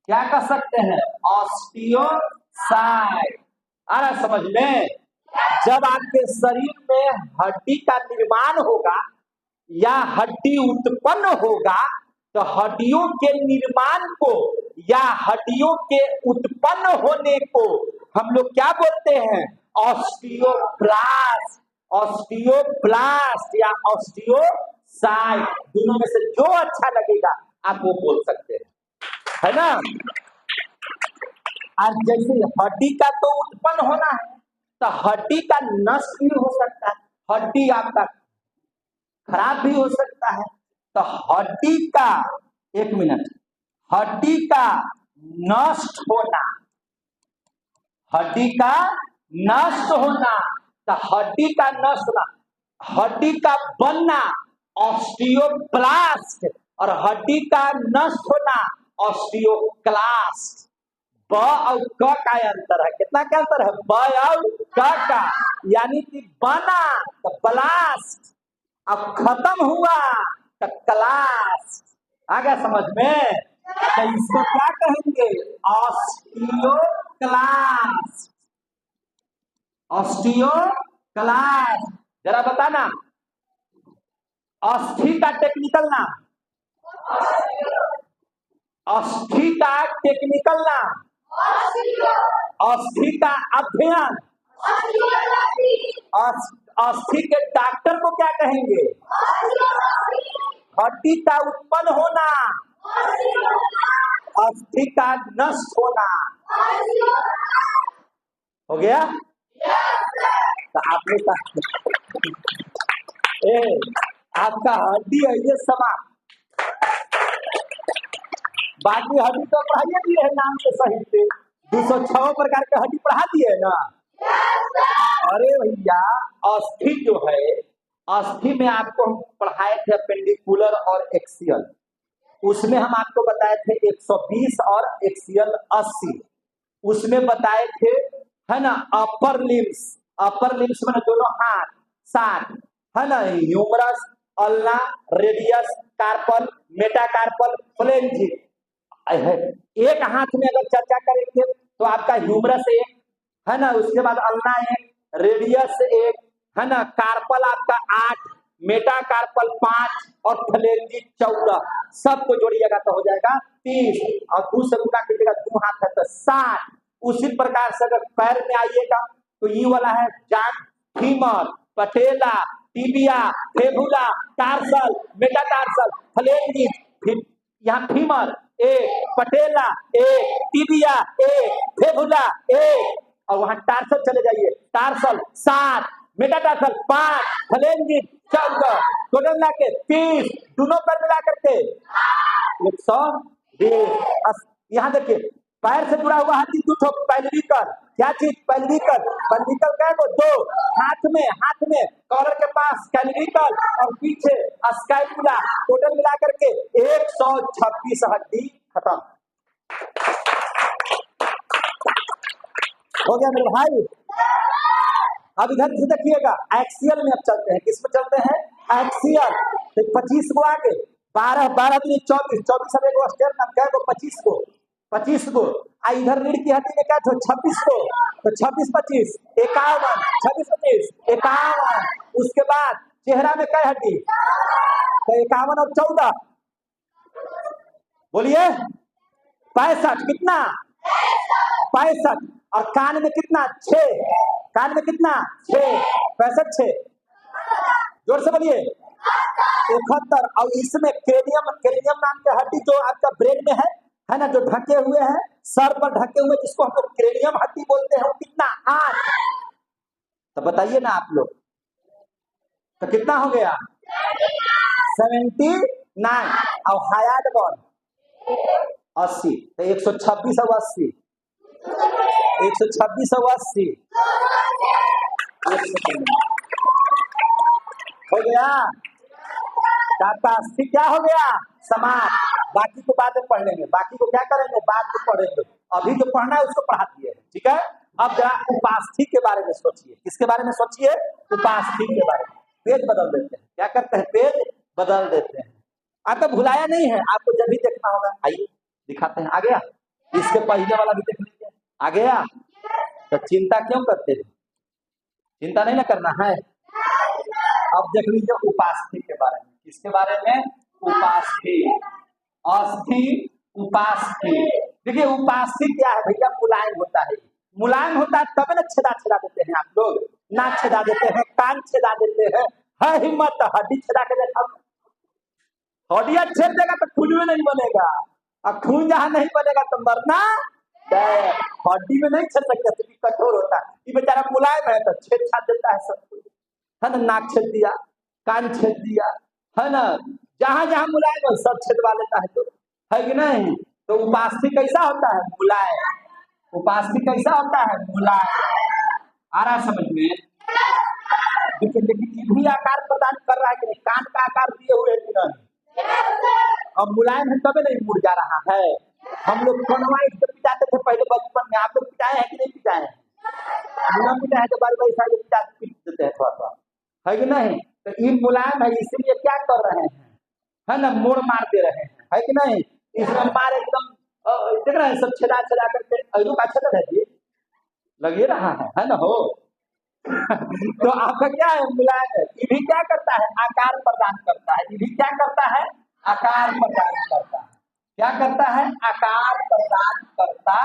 A: क्या कह सकते हैं? ऑस्टियोसाइट। आ रहा समझ में? जब आपके शरीर में हड्डी का निर्माण होगा या हड्डी उत्पन्न होगा, तो हड्डियों के निर्माण को या हड्डियों के उत्पन्न होने को हम लोग क्या बोलते हैं? ऑस्टियोब्लास्ट, ऑस्टियोब्लास्ट या ऑस्टियोसाइट। दोनों में से जो अच्छा लगेगा आप वो बोल सकते हैं, है ना? आज जैसे हड्डी का तो उत्पन्न होना है, तो हड्डी का नष्ट भी हो सकता है, हड्डी आपका खराब भी हो सकता है। तो हड्डी का, एक मिनट, हड्डी का नष्ट होना, हड्डी का नष्ट होना, तो हड्डी का नष्ट होना, हड्डी का बनना ऑस्टियोब्लास्ट और हड्डी का नष्ट होना ऑस्टियोक्लास्ट। ब और क का अंतर है। कितना क्या अंतर है? ब और क का, यानी कि बना तो ब्लास्ट, अब खत्म हुआ तो क्लास। आ गया समझ में? तो इसको क्या कहेंगे? Osteoclast, osteoclast. जरा बताना अस्थि का टेक्निकल नाम, अस्थि का टेक्निकल नाम, अस्थि का अध्ययन, अस्थि के डॉक्टर को क्या कहेंगे? हड्डी का उत्पन्न होना, अस्थि का नष्ट होना। हो गया? तो आपने कहा आपका हड्डी है ये समाप्त, बाकी हड्डी तो पढ़ाइए दिए है नाम के सही से, 206 प्रकार के हड्डी पढ़ा दिए है ना। अरे भैया अस्थि जो है, अस्थि में आपको हम पढ़ाए थे पेंडिकुलर और एक्सियल, उसमें हम आपको बताए थे 120 और एक्सियल 80, उसमें बताए थे, है ना, अपर लिम्स, अपर लिम्स में दोनों हाथ 60, है ना, humerus, ulna, radius, carpal, metacarpal, phalanges. एक हाथ में अगर चर्चा करेंगे तो आपका ह्यूमरस एक, है ना, उसके बाद अल्ना एक, रेडियस एक, है ना, कार्पल आपका 8, मेटाकार्पल 5 और फ्लेंजिक 14, सबको जोड़िएगा तो हो जाएगा 30 और 2 से गुना कीजिएगा, 2 हाथ है तो 60। उसी प्रकार से अगर पैर में आइएगा तो ये वाला है जांघ, फीमर, पटेला, टिबिया, फेबुला, टार्सल, मेटाटार्सल, फ्लेंजिक, यहाँ फीमर एक, पटेला एक, टिबिया एक, फेबुला एक, और वहां टार्सल चले जाइए, टार्सल 7, मेटाटार्सल 5, फ्लेंजिक 14, टोटल मिला के 30, दोनों पर मिला करके 120। यहाँ देखिए पैर से जुड़ा हुआ हड्डी 2 पैल्विकल, क्या चीज? पैल्विकल, पैल्विकल क्या है? 2 हाथ में कॉलर के पास कैल्विकल और पीछे स्कैपुला, टोटल मिला करके 126 हड्डी खत्म हो गया मेरे भाई। अब इधर से देखिएगा एक्सियल में अब चलते हैं, किसमें चलते हैं? एक्सियल। तो 25 को आगे, 12 12 24 24 अब एक स्टेप नाम क्या? 25 को आ इधर रीढ़ की हड्डी में क्या था? 26 को, तो 26 25 51, 26 25 51। उसके बाद चेहरा में क्या हड्डी? तो 51 और 14 बोलिए 65 कितना 65 और कान में कितना 6, कान में कितना 6, 65 6, जोर से बोलिए 71। और इसमें क्रेनियम, क्रेनियम नाम की हड्डी जो आपका ब्रेन में है ना, जो ढके हुए हैं सर पर ढके हुए, जिसको हम लोग क्रेनियम हड्डी बोलते हैं, वो कितना 8। तो बताइए ना आप लोग, तो कितना हो गया 79। और हायात बॉल 80, तो 126 और 80, 126 और 80 हो गया। ठीक क्या हो गया समाज। बाकी को बाद में पढ़ लेंगे, बाकी को क्या करेंगे बाद में पढ़ेंगे, अभी जो पढ़ना है उसको पढ़ा दिए, ठीक है। अब जरा उपास्थि के बारे में सोचिए, किसके बारे में सोचिए, उपास्थि के बारे में। पेज बदल देते हैं, क्या करते हैं पेज बदल देते हैं। आपको भुलाया नहीं है, आपको जब भी देखना होगा आइए दिखाते हैं। आ गया, इसके पहले वाला भी देख लीजिए, आ गया। तो चिंता क्यों करते हैं, चिंता नहीं ना करना है। अब देख लीजिए उपास्थि के बारे में, किसके बारे में, उपास्थि, अस्थि उपास्थि। देखिए उपास्थि क्या है भैया, मुलायम होता है, मुलायम होता है तब ना छेदा छेदा देते हैं आप लोग, ना छेदा देते हैं, कान छेदा देते हैं, है हिम्मत हड्डी छेदा के देखा, हड्डियां छेद देगा तो खून में नहीं बनेगा, और खून जहां नहीं बनेगा तो मरना। हड्डी में नहीं छेद सकते क्योंकि कठोर होता है, ये बेचारा मुलायम है तो छेद छाद देता है सब कुछ, है ना। नाक छेद दिया, कान छेद दिया, है ना, जहां जहां मुलायम है सब छेदवा लेता है, तो है कि नहीं। तो उपास्थि कैसा होता है, मुलायम। उपास्थि कैसा होता है, मुलायम। आ रहा समझ में। लेकिन ये भी आकार प्रदान कर रहा है कि नहीं, कान का आकार दिए हुए कि नहीं, अब मुलायम है तब नहीं मुड़ जा रहा है। हम लोग कनवाइट से पिटाते थे पहले बचपन में, आप लोग पिटाए हैं कि नहीं पिटाए हैं, मुलायम पिटाए हैं तो बारी बारी सारे पिटाते पीट देते हैं थोड़ा थोड़ा, है कि नहीं। तो ये मुलायम है इसीलिए क्या कर रहे हैं, है ना, मोड़ मार दे रहे हैं, है कि नहीं। इसमें मार एकदम देख रहे हैं सब छेदा छेदा करके, अरू का छेदा है जी लगे रहा है ना हो। तो आपका क्या है, मुलायम है। ये भी क्या करता है, आकार प्रदान करता है, ये भी क्या करता है, आकार प्रदान करता है। क्या करता है, आकार प्रदान करता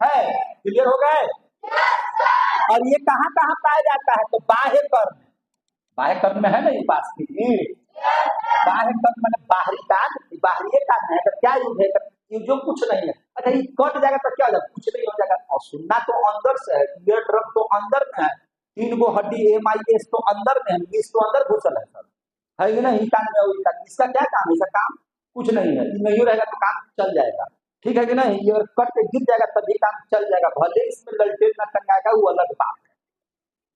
A: है। क्लियर हो गए। और ये कहाँ कहाँ पाया जाता है, तो बाह्य कर्म, बाह्य कर्म में है ना उपास्थि। बाह्य कर्म मैंने बाहरी कान, बाहरी कान है तो क्या यूज है, जो कुछ नहीं है। अच्छा ये कट जाएगा तो क्या हो जाएगा, कुछ नहीं हो जाएगा। और सुनना तो अंदर से है, ईयर ड्रम तो अंदर में है, 3 गो हड्डी MIS तो अंदर में है, इस तो अंदर घुसल है सब, है कि नहीं। कान में और कान, इसका क्या काम है, इसका काम कुछ नहीं है, नहीं रहेगा तो काम चल जाएगा, ठीक है कि नहीं। ये कट के गिर जाएगा तभी काम चल जाएगा, भले इसमें ललटेन न टंगाएगा वो अलग बात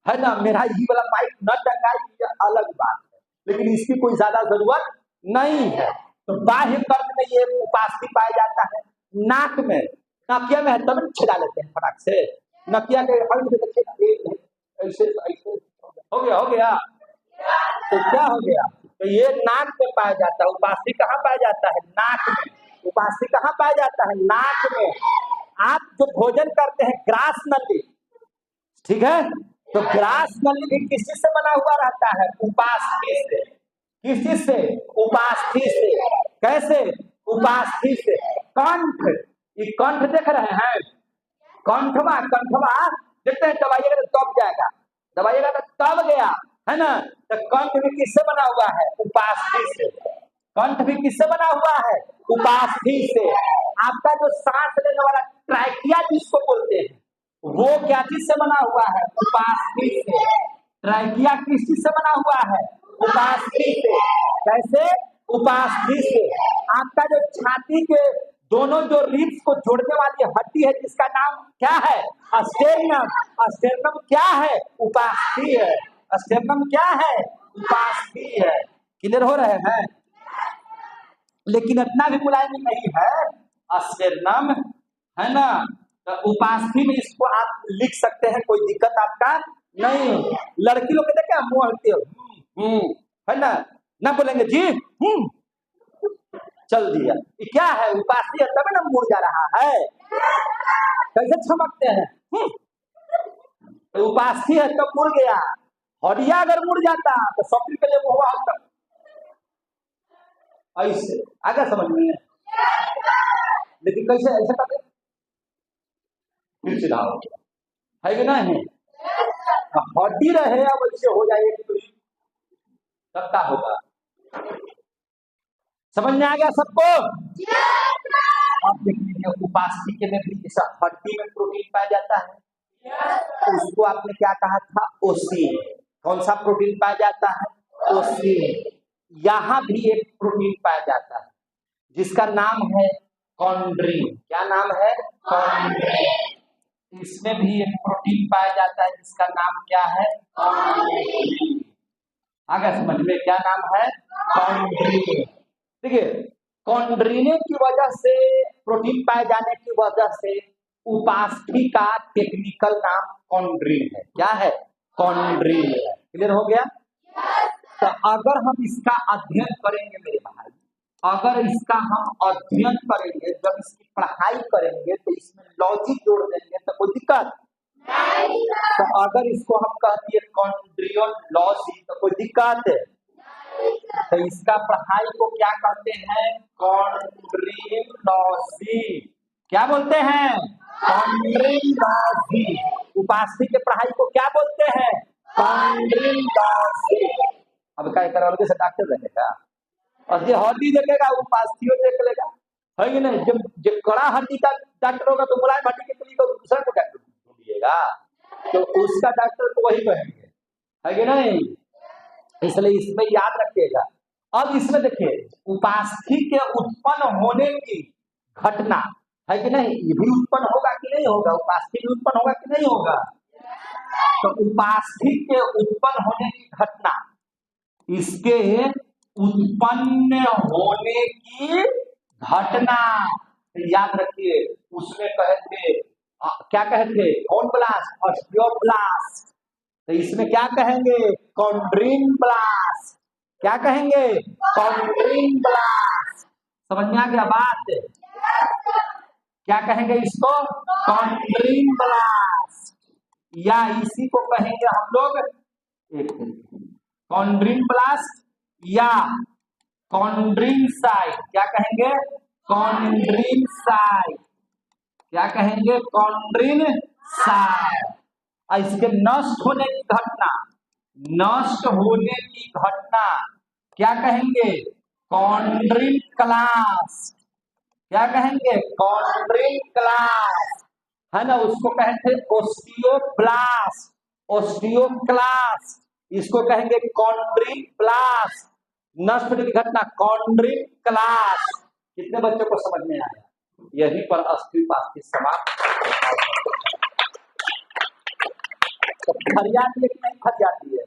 A: है ना। मेरा ये वाला माइक न टंगाए ये अलग बात है, लेकिन इसकी कोई ज्यादा जरूरत नहीं है। तो बाह्य कर्म में ये उपास्थि पाया जाता है। नाक में, नाकिया में है तब छेदा लेते हैं फटाक से, नकिया के ऐसे ऐसे हो गया। तो क्या हो गया, तो ये नाक में पाया जाता है। उपास्थि कहाँ पाया जाता है, नाक में। उपास्थि कहाँ पाया जाता है, नाक में। आप जो भोजन करते हैं ग्रास नली, ठीक है, तो ग्रास नली भी किसी से बना हुआ रहता है, उपास्थि से। किसी से, उपास्थि से। कैसे, उपास्थि से। कंठ, ये कंठ देख रहे हैं, कंठवा, कंठवा देखते हैं, दबाइएगा तो दब जाएगा, दबाइएगा तो दब गया, है ना। तो कंठ भी किससे बना हुआ है, उपास्थि से। कंठ भी किससे बना हुआ है, उपास्थि से। आपका जो सांस लेने वाला ट्रैकिया जिसको बोलते हैं, वो क्या चीज से बना हुआ है, उपास्थि से। ट्रैकिया किस चीज से बना हुआ है, उपास्थि से। कैसे, उपास्थि से। आपका जो छाती के दोनों जो रिब्स को जोड़ने वाली हड्डी है जिसका नाम क्या है, स्टेर्नम। स्टेर्नम क्या है, उपास्थि है। स्टेर्नम क्या है, उपास्थि है। क्लियर हो रहे हैं। लेकिन इतना भी मुलायम नहीं है स्टेर्नम, है ना। तो उपास्थि में इसको आप लिख सकते हैं, कोई दिक्कत आपका नहीं। लड़की लोग कहते क्या मुंह हलते हो, है ना बोलेंगे जी चल दिया, ये क्या है, उपास्थि है तभी ना मुड़ जा रहा है। कैसे चमकते हैं, तो उपास्थि है तब मुड़ गया। हड्डिया अगर मुड़ जाता तो सफरी के लिए हुआ होता ऐसे, आगे समझ में। लेकिन कैसे ऐसे करते फिर सीधा हो गया, है कि नहीं? हड्डी रहे अब ऐसे हो जाएगी तो तब क्या होगा? समझ में आ गया सबको? अब देख लीजिए उपास्थि में भी जैसा हड्डी में प्रोटीन पाया जाता है, तो उसको आपने क्या कहा था? ओसीन। कौन सा प्रोटीन पाया जाता है? ओसीन। यहाँ भी एक प्रोटीन पाया जाता है जिसका नाम है कॉन्ड्रिन। क्या नाम है? कॉन्ड्रिन। इसमें भी एक प्रोटीन पाया जाता है जिसका नाम क्या है? कॉन्ड्रिन। आगे समझ में, क्या नाम है? कॉन्ड्रिन। देखिए कॉन्ड्रिन की वजह से, प्रोटीन पाए जाने की वजह से उपास्थि का टेक्निकल नाम कॉन्ड्रिन है। क्या है? कॉन्ड्रिन है। क्लियर हो गया? तो अगर हम इसका अध्ययन करेंगे मेरे भाई, अगर इसका हम अध्ययन करेंगे, जब इसकी पढ़ाई करेंगे तो इसमें लॉजिक जोड़ देंगे तो कोई दिक्कत नहीं। तो अगर इसको हम कहते हैं कॉन्ड्रियोलॉजी तो कोई दिक्कत है? तो इसका पढ़ाई को क्या कहते हैं? कॉन्ड्रियोलॉजी। क्या बोलते हैं? कॉन्ड्रियोलॉजी। उपास्थि के पढ़ाई को क्या बोलते हैं? कॉन्ड्रियोलॉजी। अब क्या करोगे से डॉक्टर रहेगा और जो हड्डी देखेगा उपास्थियों देख लेगा, है कि नहीं? जब कड़ा हड्डी का डॉक्टर होगा तो मुलायम हड्डी के लिए दूसरा को डॉक्टर ढूंढिएगा, तो उसका डॉक्टर तो वही कहेंगे, है कि नहीं? इसलिए इसमें याद रखिएगा। अब इसमें देखिए उपास्थि के उत्पन्न होने की घटना, है कि नहीं? ये भी उत्पन्न होगा कि नहीं होगा? उपास्थि भी उत्पन्न होगा कि नहीं होगा? तो उपास्थि के उत्पन्न होने की घटना, इसके उत्पन्न होने की घटना याद रखिए। उसमें कहे थे क्या कहे थे? कौन ब्लास्ट? ऑस्टियोब्लास्ट। तो इसमें क्या कहेंगे? Chondrin blast. क्या कहेंगे? Chondrin blast. समझ में आ गया बात? क्या कहेंगे इसको? कॉन्ड्रिन ब्लास्ट, या इसी को कहेंगे हम लोग कॉन्ड्रिन ब्लास्ट या कॉन्ड्रिन साइट। क्या कहेंगे? Chondrin site. क्या कहेंगे? Chondrin site. इसके नष्ट होने की घटना, नष्ट होने की घटना क्या कहेंगे? Chondrin class. क्या कहेंगे? कॉन्ड्रिन क्लास, है ना? उसको कहते हैं ओस्टियोब्लास्ट, ओस्टियोक्लास्ट। इसको कहेंगे कॉन्ड्रिन ब्लास्ट। नष्ट होने की घटना कॉन्ड्रिन क्लास। कितने बच्चों को समझ में आया? यहीं पर अस्थि उपास्थि समाप्त। तो फरियादी एक नहीं फरियादी है।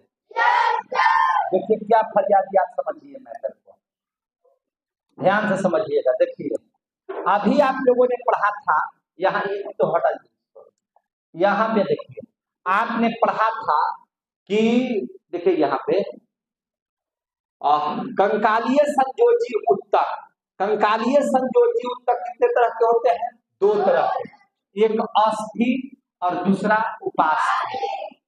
A: देखिए क्या फरियादी, आप समझिए मैटर को, ध्यान से समझिएगा। देखिए अभी आप लोगों ने पढ़ा था, यहाँ एक तो हटा दीजिए, यहाँ पे देखिए आपने पढ़ा था कि देखिए यहाँ पे कंकालीय संयोजी उत्तक। कंकालीय संयोजी उत्तक कितने तरह के होते हैं? दो तरह के, एक अस्थि और दूसरा उपास्थि।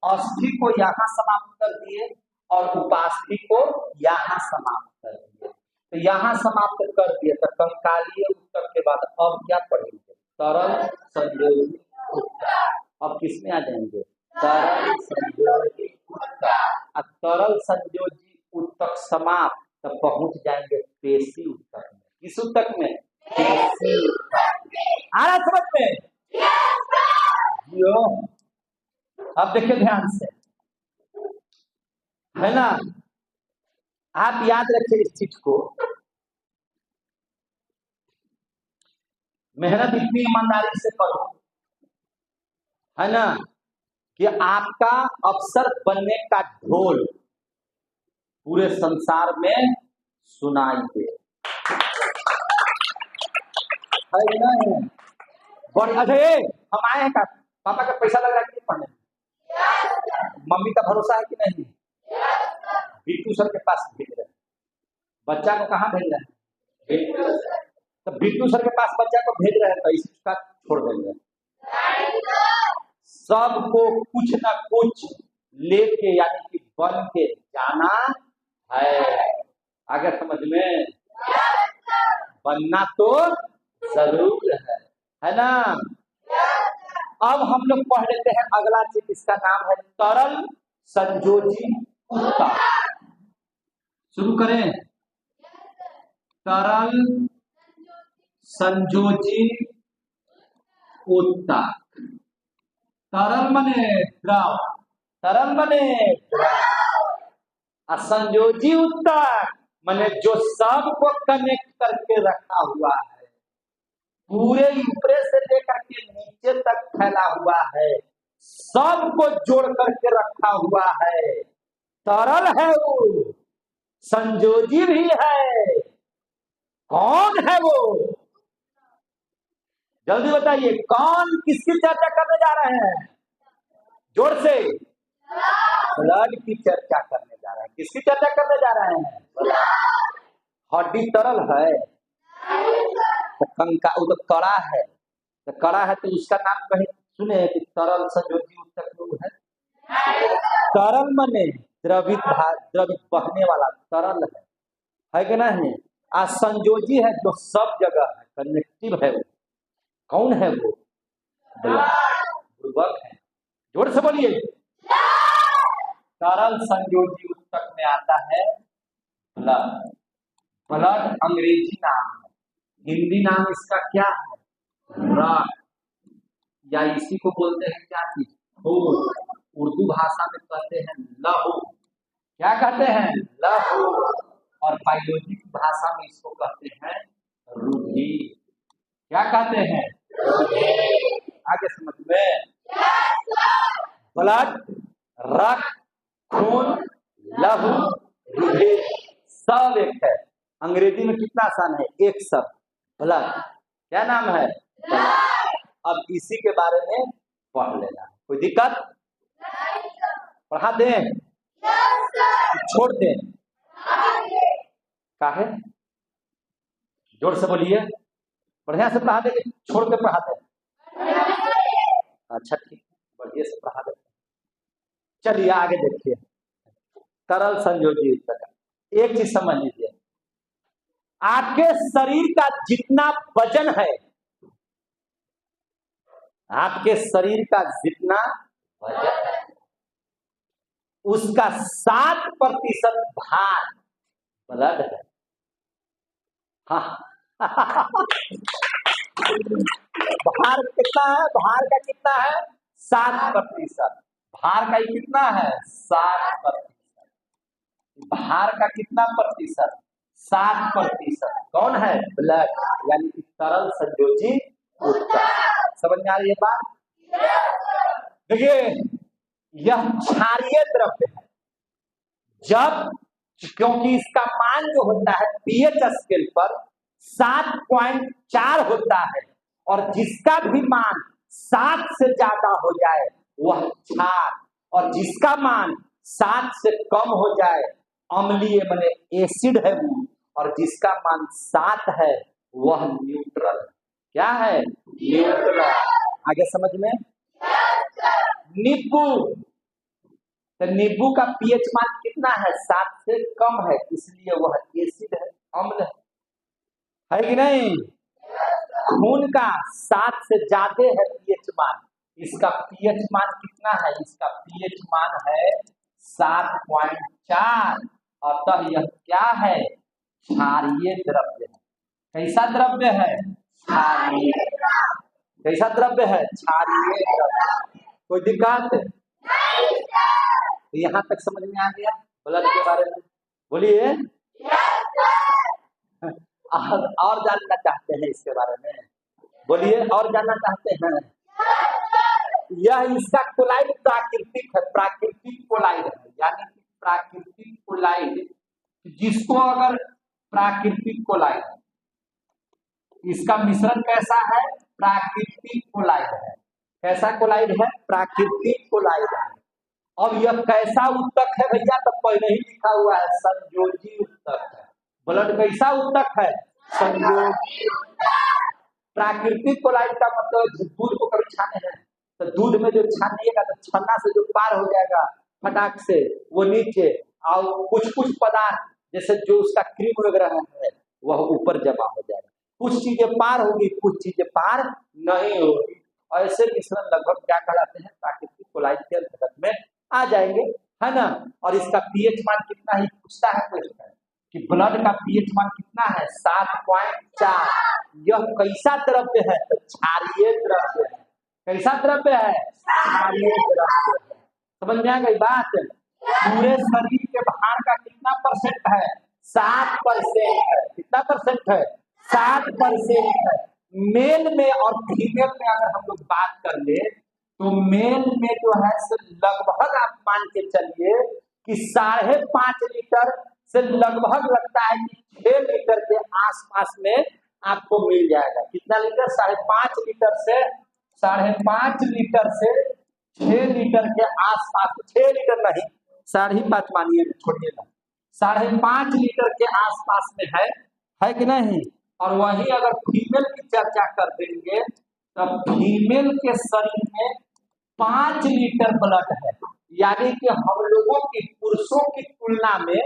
A: अस्थि को यहाँ समाप्त कर दिए और उपास्थि को यहाँ समाप्त कर दिए। तो यहाँ समाप्त कर दिए तो कंकालीय उत्तक के बाद अब क्या पढ़ेंगे? तरल संयोजी उत्तक। अब किसमें आ जाएंगे? तरल संयोजी उत्तक। तरल संयोजी उत्तक समाप्त तब पहुंच जाएंगे पेशी उत्तक में। किस उत्तक में? पेशी उत्तक। आ रहा समझ में? अब देखिए ध्यान से, है ना? आप याद रखिए इस चीज को, मेहनत इतनी ईमानदारी से करो, है ना, कि आपका अफसर बनने का ढोल पूरे संसार में सुनाई दे, है नहीं? अरे हम आए हैं का पापा का पैसा लग रहा है कि पढ़ने, मम्मी का भरोसा है कि नहीं? बिट्टू सर के पास भेज रहे हैं बच्चा को। कहाँ भेज रहे हैं? तो बिट्टू सर के पास बच्चा को भेज रहे हैं तो इसका छोड़ देंगे। सबको कुछ ना कुछ लेके यानी कि बन के जाना है। आगे समझ में? बनना तो जरूर है ना। अब हम लोग पढ़ लेते हैं अगला चीज, इसका नाम है तरल संयोजी उत्तक। शुरू करें। तरल संयोजी उत्तक। तरल मने द्रव, तरल मने द्रव। संयोजी उत्तक मने जो सबको कनेक्ट करके रखा हुआ है, पूरे ऊपर से लेकर के नीचे तक फैला हुआ है, सबको जोड़ करके रखा हुआ है। तरल है वो, संयोजी भी है। कौन है वो? जल्दी बताइए, कौन किसकी चर्चा करने जा रहे हैं? जोर से। ब्लड की चर्चा करने जा रहे हैं। किसकी चर्चा करने जा रहे हैं? हड्डी तरल है तो कंका, वो तो कड़ा है, तो कड़ा है तो उसका नाम कहीं सुने कि तरल संयोजी उत्तक है? तरल मने द्रवित, द्रवित बहने वाला तरल है कि नहीं? आज संयोजी है जो सब जगह है, कनेक्टिव है। वो कौन है? वो बुर्बक है। जोर से बोलिए। तरल संयोजी उत्तक में आता है ब्लड। ब्लड अंग्रेजी नाम है, हिंदी नाम इसका क्या है? रक्त, या इसी को बोलते हैं क्या चीज? खून। उर्दू भाषा में कहते हैं लहू। क्या कहते हैं? लहू। और बायोलॉजी की भाषा में इसको कहते हैं रुधिर। क्या कहते हैं? आगे समझ में। ब्लड, रक्त, खून, लहू, रुधिर सब एक है। अंग्रेजी में कितना आसान है, एक शब्द ब्लड। क्या नाम है? ब्लड। अब इसी के बारे में पढ़ लेना, कोई दिक्कत? पढ़ा दें? छोड़ दें? काहे? जोर से बोलिए। बढ़िया से पढ़ा देंगे, छोड़ के पढ़ा दें? अच्छा ठीक, बढ़िया से पढ़ा देते। चलिए आगे देखिए। तरल संयोजी उत्तक, एक चीज समझ लीजिए, आपके शरीर का जितना वजन है, आपके शरीर का जितना वजन है, उसका 7% भार ब्लड है। हाँ भार कितना है? भार का कितना है? 7%। भार का कितना है? 7%। भार का कितना प्रतिशत? 7%। कौन है? ब्लड, यानी कि तरल संयोजी उत्तक। समझ में आ रही है बात? देखिए, यह क्षारीय द्रव्य है। जब, क्योंकि इसका मान जो होता है पीएच स्केल पर 7.4 होता है, और जिसका भी मान 7 से ज्यादा हो जाए वह क्षार, और जिसका मान 7 से कम हो जाए अम्लीय माने एसिड है वो, और जिसका मान 7 है वह न्यूट्रल। क्या है? न्यूट्रल। आगे समझ में। नींबू, तो नींबू का पीएच मान कितना है? 7 से कम है, इसलिए वह एसिड है, अम्ल है कि नहीं? खून का 7 से ज्यादा है पीएच मान, इसका पीएच मान कितना है? इसका पीएच मान है 7.4। अतः यह क्या है? क्षारीय द्रव्य है। कैसा द्रव्य है? क्षारीय। कैसा द्रव्य है? क्षारीय द्रव्य। कोई दिक्कत? तो यहाँ तक समझ में आ गया ब्लड के बारे में? बोलिए। और जानना चाहते हैं इसके बारे में? बोलिए, और जानना चाहते हैं? यह इसका कोलाइड प्राकृतिक है, प्राकृतिक कोलाइड है, यानी कि प्राकृतिक कोलाइड, जिसको अगर प्राकृतिक कोलाइड, इसका मिश्रण कैसा है? प्राकृतिक कोलाइड है। कैसा कोलाइड है? प्राकृतिक कोलाइड है। अब यह कैसा उत्तक है भैया? तो पहले ही लिखा हुआ है, संयोजी उत्तक है। ब्लड कैसा उत्तक है? संयोजी। प्राकृतिक कोलाइड का मतलब दूध को कभी छाने हैं तो दूध में जो छानिएगा तो छन्ना से जो पार हो जाएगा फटाक से वो नीचे, और कुछ कुछ पदार्थ जैसे जो उसका क्रीम वगैरह है वह ऊपर जमा हो जाएगा। कुछ चीजें पार होगी, कुछ चीजें पार नहीं होगी। ऐसे मिश्रण लगभग क्या कहलाते हैं, प्राकृतिक कोलाइड के अंतर्गत में आ जाएंगे, है ना। और इसका पीएच मान कितना ही पूछता है क्वेश्चन कि ब्लड का पीएच मान कितना है, 7.4। यह कैसा द्रव्य है, तो क्षारीय द्रव्य है। कैसा द्रव्य है, क्षारीय द्रव्य है। समझ में आ गई बात। पूरे शरीर के भार का कितना परसेंट है, 7% है। कितना परसेंट है, 7% है। मेल में और फीमेल में अगर हम लोग बात कर ले तो मेल में जो है लगभग आप मान के चलिए कि 5.5 लीटर से लगभग लगता है कि 6 लीटर के आसपास में आपको मिल जाएगा। कितना लीटर, 5.5 लीटर से 5.5 लीटर से 6 लीटर के आसपास। 6 लीटर नहीं, 5.5 मानिए, छोड़िए ना, 5.5 लीटर के आसपास में है कि नहीं। और वही अगर फीमेल की चर्चा कर देंगे तो फीमेल के शरीर में 5 लीटर ब्लड है, यानी कि हम लोगों की पुरुषों की तुलना में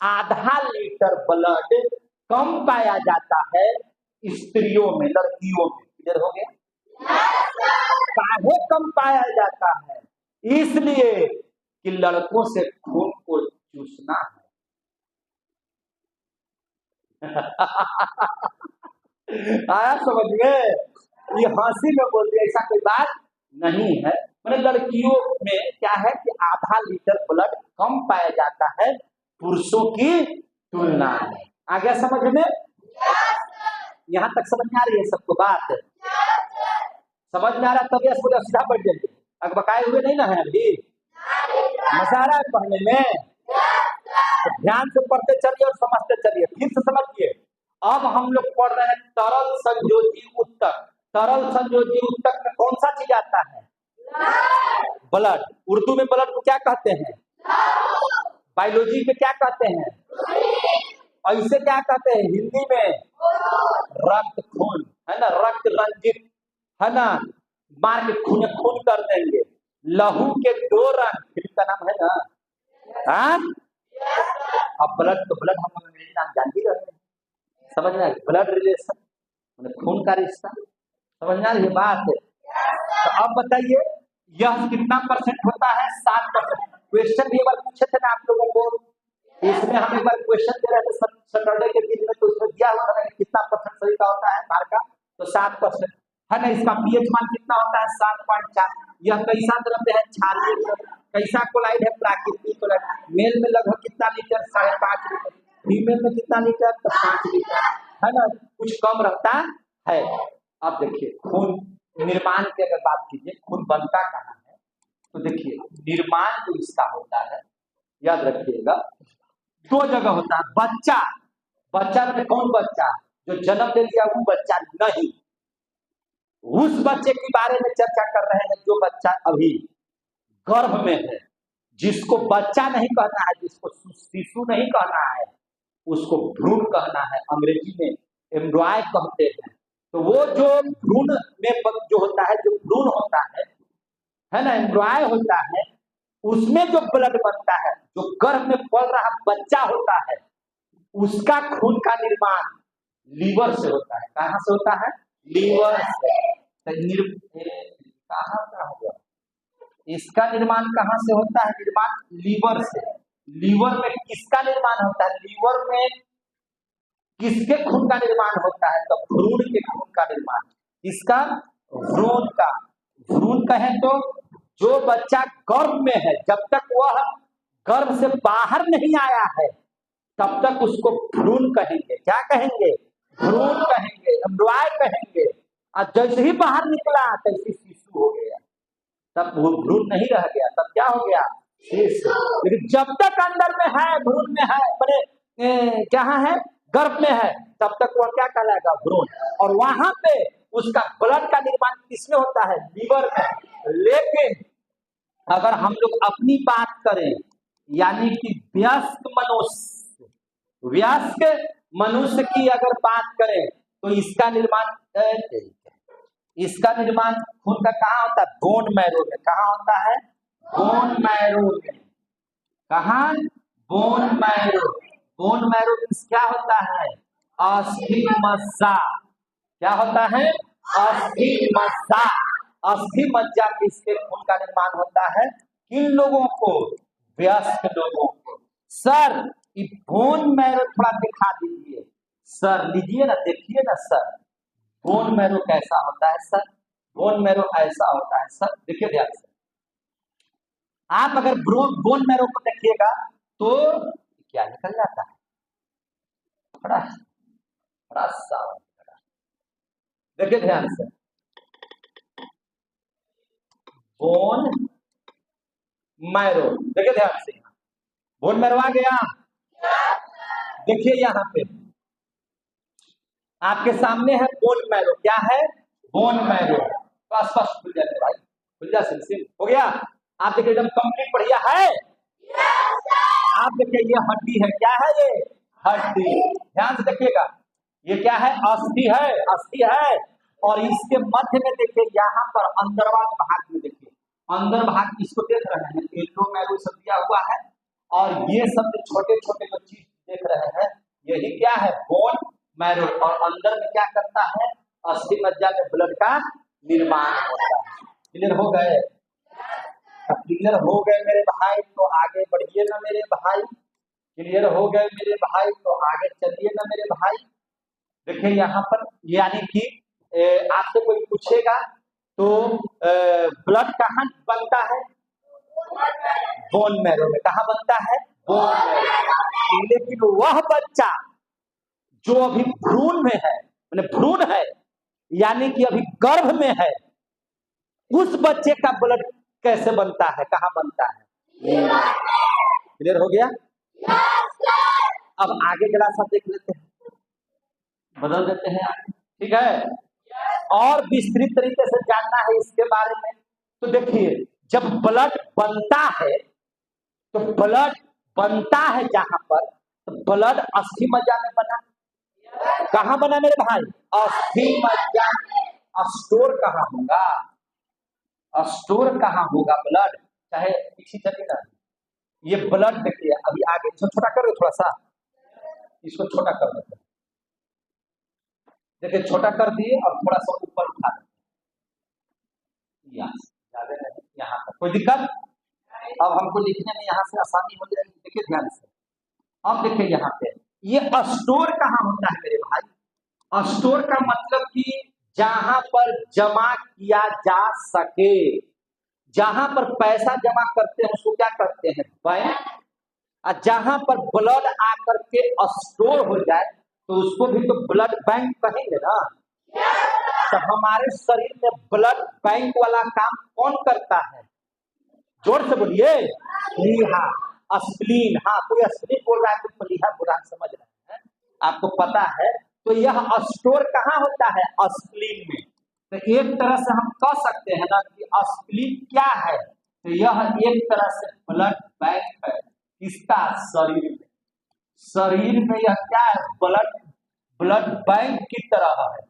A: आधा लीटर ब्लड कम पाया जाता है स्त्रियों में, लड़कियों में। क्लियर हो गया, काहे कम पाया जाता है, इसलिए कि लड़कों से खून को चूसना है। आया समझ में, ये हंसी में बोल दिया, ऐसा कोई बात नहीं है। मैंने लड़कियों में क्या है कि आधा लीटर ब्लड कम पाया जाता है पुरुषों की तुलना में। आ गया समझ में, यहाँ तक समझ में आ रही है सबको बात, समझ में आ रहा, तभी इसको सीधा पढ़ जाइए, अगर बकाए हुए नहीं ना है अभी, मजा आ रहा है पढ़ने में, तो ध्यान से पढ़ते चलिए और समझते चलिए। फिर से समझिए, अब हम लोग पढ़ रहे हैं तरल संयोजी उत्तक। तरल संयोजी उत्तक में कौन सा चीज आता है, ब्लड। उर्दू में ब्लड को क्या कहते हैं, बायोलॉजी में क्या कहते हैं, और इसे क्या कहते हैं हिंदी में, रक्त खून, है ना, रक्त रंजित, है ना, मार के खून खून कर देंगे। लहू के 2 रंग, फिल्म का नाम है ना, हाँ। अब ब्लड तो ब्लड हम अंग्रेजी नाम जान ही रहे हैं, समझ में, ब्लड रिलेशन, खून का रिश्ता, समझ में आ रही है बात। तो अब बताइए यह कितना परसेंट होता है, 7%। क्वेश्चन भी एक बार पूछे थे ना आप लोगों को, इसमें हम एक बार क्वेश्चन दे रहे थे सैटरडे के दिन में, तो उसमें दिया हुआ है कितना परसेंट शरीर का होता है भार का, तो 7% है ना। इसका पीएच मान कितना होता है, 7.4। यह कैसा द्रव्य है, क्षारीय द्रव्य। कैसा कोलाइड है, प्राकृतिक कोलाइड। मेल में लगभग कितना लीटर, 5.5 लीटर। फीमेल में कितना लीटर, तो 5 लीटर, है ना, कुछ कम रहता है। अब देखिए खून निर्माण की अगर बात कीजिए, खून बनता कहाँ है, तो देखिए निर्माण जो इसका होता है, याद रखिएगा 2 जगह होता है। बच्चा में कौन बच्चा, जो जन्म ले लिया वो बच्चा नहीं, उस बच्चे के बारे में चर्चा कर रहे हैं जो बच्चा अभी गर्भ में है, जिसको बच्चा नहीं कहना है, जिसको शिशु नहीं कहना है, उसको भ्रूण कहना है, अंग्रेजी में एम्ब्रॉय कहते हैं। तो वो जो भ्रूण में जो होता है, जो भ्रूण होता है ना, एम्ब्रॉय होता है, उसमें जो ब्लड बनता है, जो गर्भ में पल रहा बच्चा होता है, उसका खून का निर्माण लीवर से होता है। कहाँ से होता है, लीवर से। कहाँ का होगा, इसका निर्माण कहाँ से होता है, निर्माण लीवर से। लीवर में किसका निर्माण होता है, लीवर में किसके खून का निर्माण होता है, तो भ्रूण के खून का निर्माण। इसका भ्रूण का, भ्रूण कहें तो जो बच्चा गर्भ में है, जब तक वह गर्भ से बाहर नहीं आया है तब तक उसको भ्रूण कहेंगे। क्या कहेंगे, भ्रूण कहेंगे, एम्ब्रॉय कहेंगे। और जैसे ही बाहर निकला तैसे शिशु हो गया, तब वो भ्रूण नहीं रह गया, तब क्या हो गया, शिशु। लेकिन जब तक अंदर में है, भ्रूण में है, अपने क्या है, गर्भ में है, तब तक वह क्या कहलाएगा, भ्रूण। और वहां पे उसका ब्लड का निर्माण किसमें होता है, लीवर में। लेकिन अगर हम लोग अपनी बात करें, यानी कि वयस्क मनुष्य की अगर बात करें, तो इसका निर्माण खून का कहाँ होता है, बोन मैरो में। कहाँ होता है, बोन मैरो में। कहाँ, बोन मैरो। बोन मैरो में क्या होता है, अस्थि मज्जा। क्या होता है? अस्थि मज्जा। अस्थि मज्जा किसके खून का निर्माण होता है? किन लोगों को? वयस्क लोगों को। सर ये बोन मैरो थोड़ा दिखा दीजिए सर, लीजिए ना, देखिए ना सर, बोन मैरो कैसा होता है सर? बोन मैरो ऐसा होता है सर, देखिए ध्यान से। आप अगर बोन मैरो को देखिएगा तो क्या निकल जाता है? बड़ा बड़ा साफ, देखिए ध्यान से, बोन मैरो, देखिए ध्यान से, बोन मैरो आ गया। देखिए यहाँ पे आपके सामने है बोन मैरो। क्या है? Bone marrow. तो स्पष्ट खुल जाए भाई, खुल जा, सिलसिल हो गया। आप देखिए एकदम कंप्लीट बढ़िया है। आप देखिए ये हड्डी है, क्या है ये? हड्डी। ध्यान से देखिएगा, ये क्या है? अस्थि है, अस्थि है। और इसके मध्य में देखिए यहाँ पर अंदरवा भाग में देखिए, अंदर भाग इसको देख रहे हैं, एंडो मैरो सब दिया हुआ है। और ये सब छोटे छोटे जो चीज देख रहे हैं, यही क्या है? Bone marrow. और अंदर में क्या करता है? अस्थि मज्जा में ब्लड का निर्माण होता है। क्लियर हो गए? क्लियर हो गए मेरे भाई? तो आगे बढ़िए ना मेरे भाई। क्लियर हो गए मेरे भाई? तो आगे चलिए ना मेरे भाई। देखिए यहाँ पर, यानी कि आपसे कोई पूछेगा तो ब्लड कहाँ बनता है? बोन मैरो में। कहाँ बनता है? Bone marrow. लेकिन वह बच्चा जो अभी भ्रूण में है, मैंने भ्रूण है यानी कि अभी गर्भ में है, उस बच्चे का ब्लड कैसे बनता है? कहाँ बनता है? क्लियर हो गया? अब आगे जरा सा देख लेते हैं, बदल देते हैं आगे, ठीक है। और विस्तृत तरीके से जानना है इसके बारे में तो देखिए, जब ब्लड बनता है तो ब्लड बनता है जहां पर, तो ब्लड अस्थि मज्जा में बना। कहां बना मेरे भाई? अस्थि मज्जा में। स्टोर कहां होगा? स्टोर कहां होगा ब्लड? चाहे पीछे चलिए ना, ये ब्लड देखिए अभी आगे, इसको छोटा कर दो थोड़ा सा, इसको छोटा कर देते हैं। देखिए छोटा कर दिए और थोड़ा सा ऊपर उठा देते, यहाँ पर कोई दिक्कत? अब हमको लिखने में यहाँ से आसानी हो जाएगी। देखिए ध्यान से, अब देखिए यहाँ पे ये स्टोर कहाँ होता है मेरे भाई? स्टोर का मतलब कि जहां पर जमा किया जा सके, जहां पर पैसा जमा करते हैं उसको क्या करते हैं? बैंक। और जहां पर ब्लड आकर के स्टोर हो जाए तो उसको भी तो ब्लड बैंक कहेंगे ना। तो हमारे शरीर में ब्लड बैंक वाला काम कौन करता है? जोर से बोलिए। लीहा, स्प्लीन। हाँ, कोई स्प्लीन बोल रहा है, कोई लीहा बोल रहा है, समझ रहे हैं, आपको पता है। तो यह स्टोर कहाँ होता है? स्प्लीन में। तो एक तरह से हम कह सकते हैं ना कि स्प्लीन क्या है? तो यह एक तरह से ब्लड बैंक है। किसका? शरीर में। शरीर में यह क्या है? ब्लड, ब्लड बैंक की तरह है,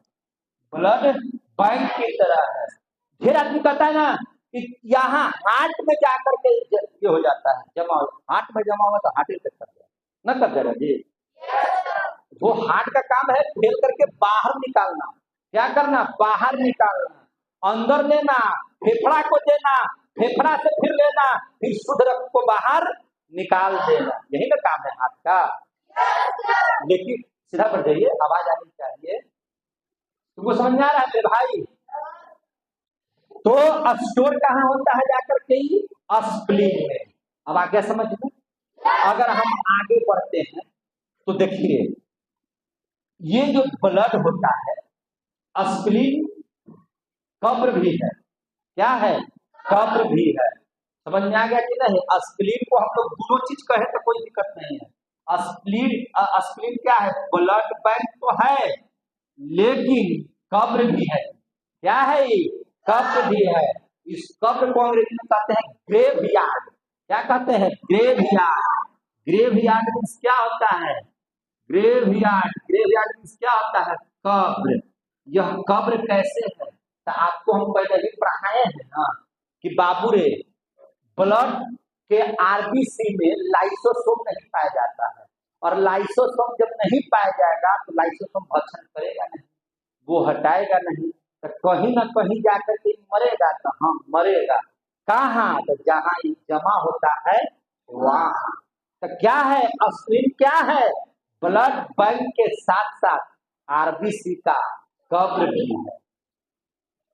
A: ब्लड बैंक की तरह है। फिर आदमी कहता है ना कि यहाँ हार्ट में जाकर के ये हो जाता है जमा, हार्ट में जमा हुआ तो हार्ट अटैक कर जाए, न कर जाएगा जी। वो हार्ट का काम है फेल करके बाहर निकालना। क्या करना? बाहर निकालना। अंदर लेना, फेफड़ा को देना, फेफड़ा से फिर लेना, फिर शुद्ध रक्त को बाहर निकाल देना, यही ना काम है हार्ट का। लेकिन सीधा बढ़ जाइए, आवाज आनी चाहिए। तुमको समझ में आ रहा है मेरे भाई? तो स्टोर कहाँ होता है जाकर के? स्प्लीन में। अब आगे समझ में। अगर हम आगे बढ़ते हैं तो देखिए, ये जो ब्लड होता है, स्प्लीन कब्र भी है। क्या है? कब्र भी है। समझ में आ गया कि नहीं? स्प्लीन को हम लोग दोनों चीज कहे तो कोई दिक्कत नहीं है। स्प्लीन क्या है? ब्लड बैंक तो है लेकिन कब्र भी है। क्या है? कब्र भी है। इस कब्र को अंग्रेजी में कहते हैं ग्रेवयार्ड। क्या कहते हैं? ग्रेवयार्ड। ग्रेवयार्ड मीन्स क्या होता है? ग्रेवयार्ड, ग्रेवयार्ड मीन्स क्या होता है? कब्र। यह कब्र कैसे है? तो आपको हम पहले ही पढ़ाए हैं ना कि बाबू रे, ब्लड के आरबीसी में लाइसोसोम नहीं पाया जाता है, और लाइसोसोम जब नहीं पाया जाएगा तो लाइसोसोम भक्षण करेगा नहीं, वो हटाएगा नहीं तो कहीं ना कहीं जाकर के मरेगा। तो हाँ मरेगा, कहाँ? तो जहाँ ये जमा होता है वहाँ। तो क्या है स्प्लीन? क्या है? ब्लड बैंक के साथ साथ आरबीसी का कब्र भी है।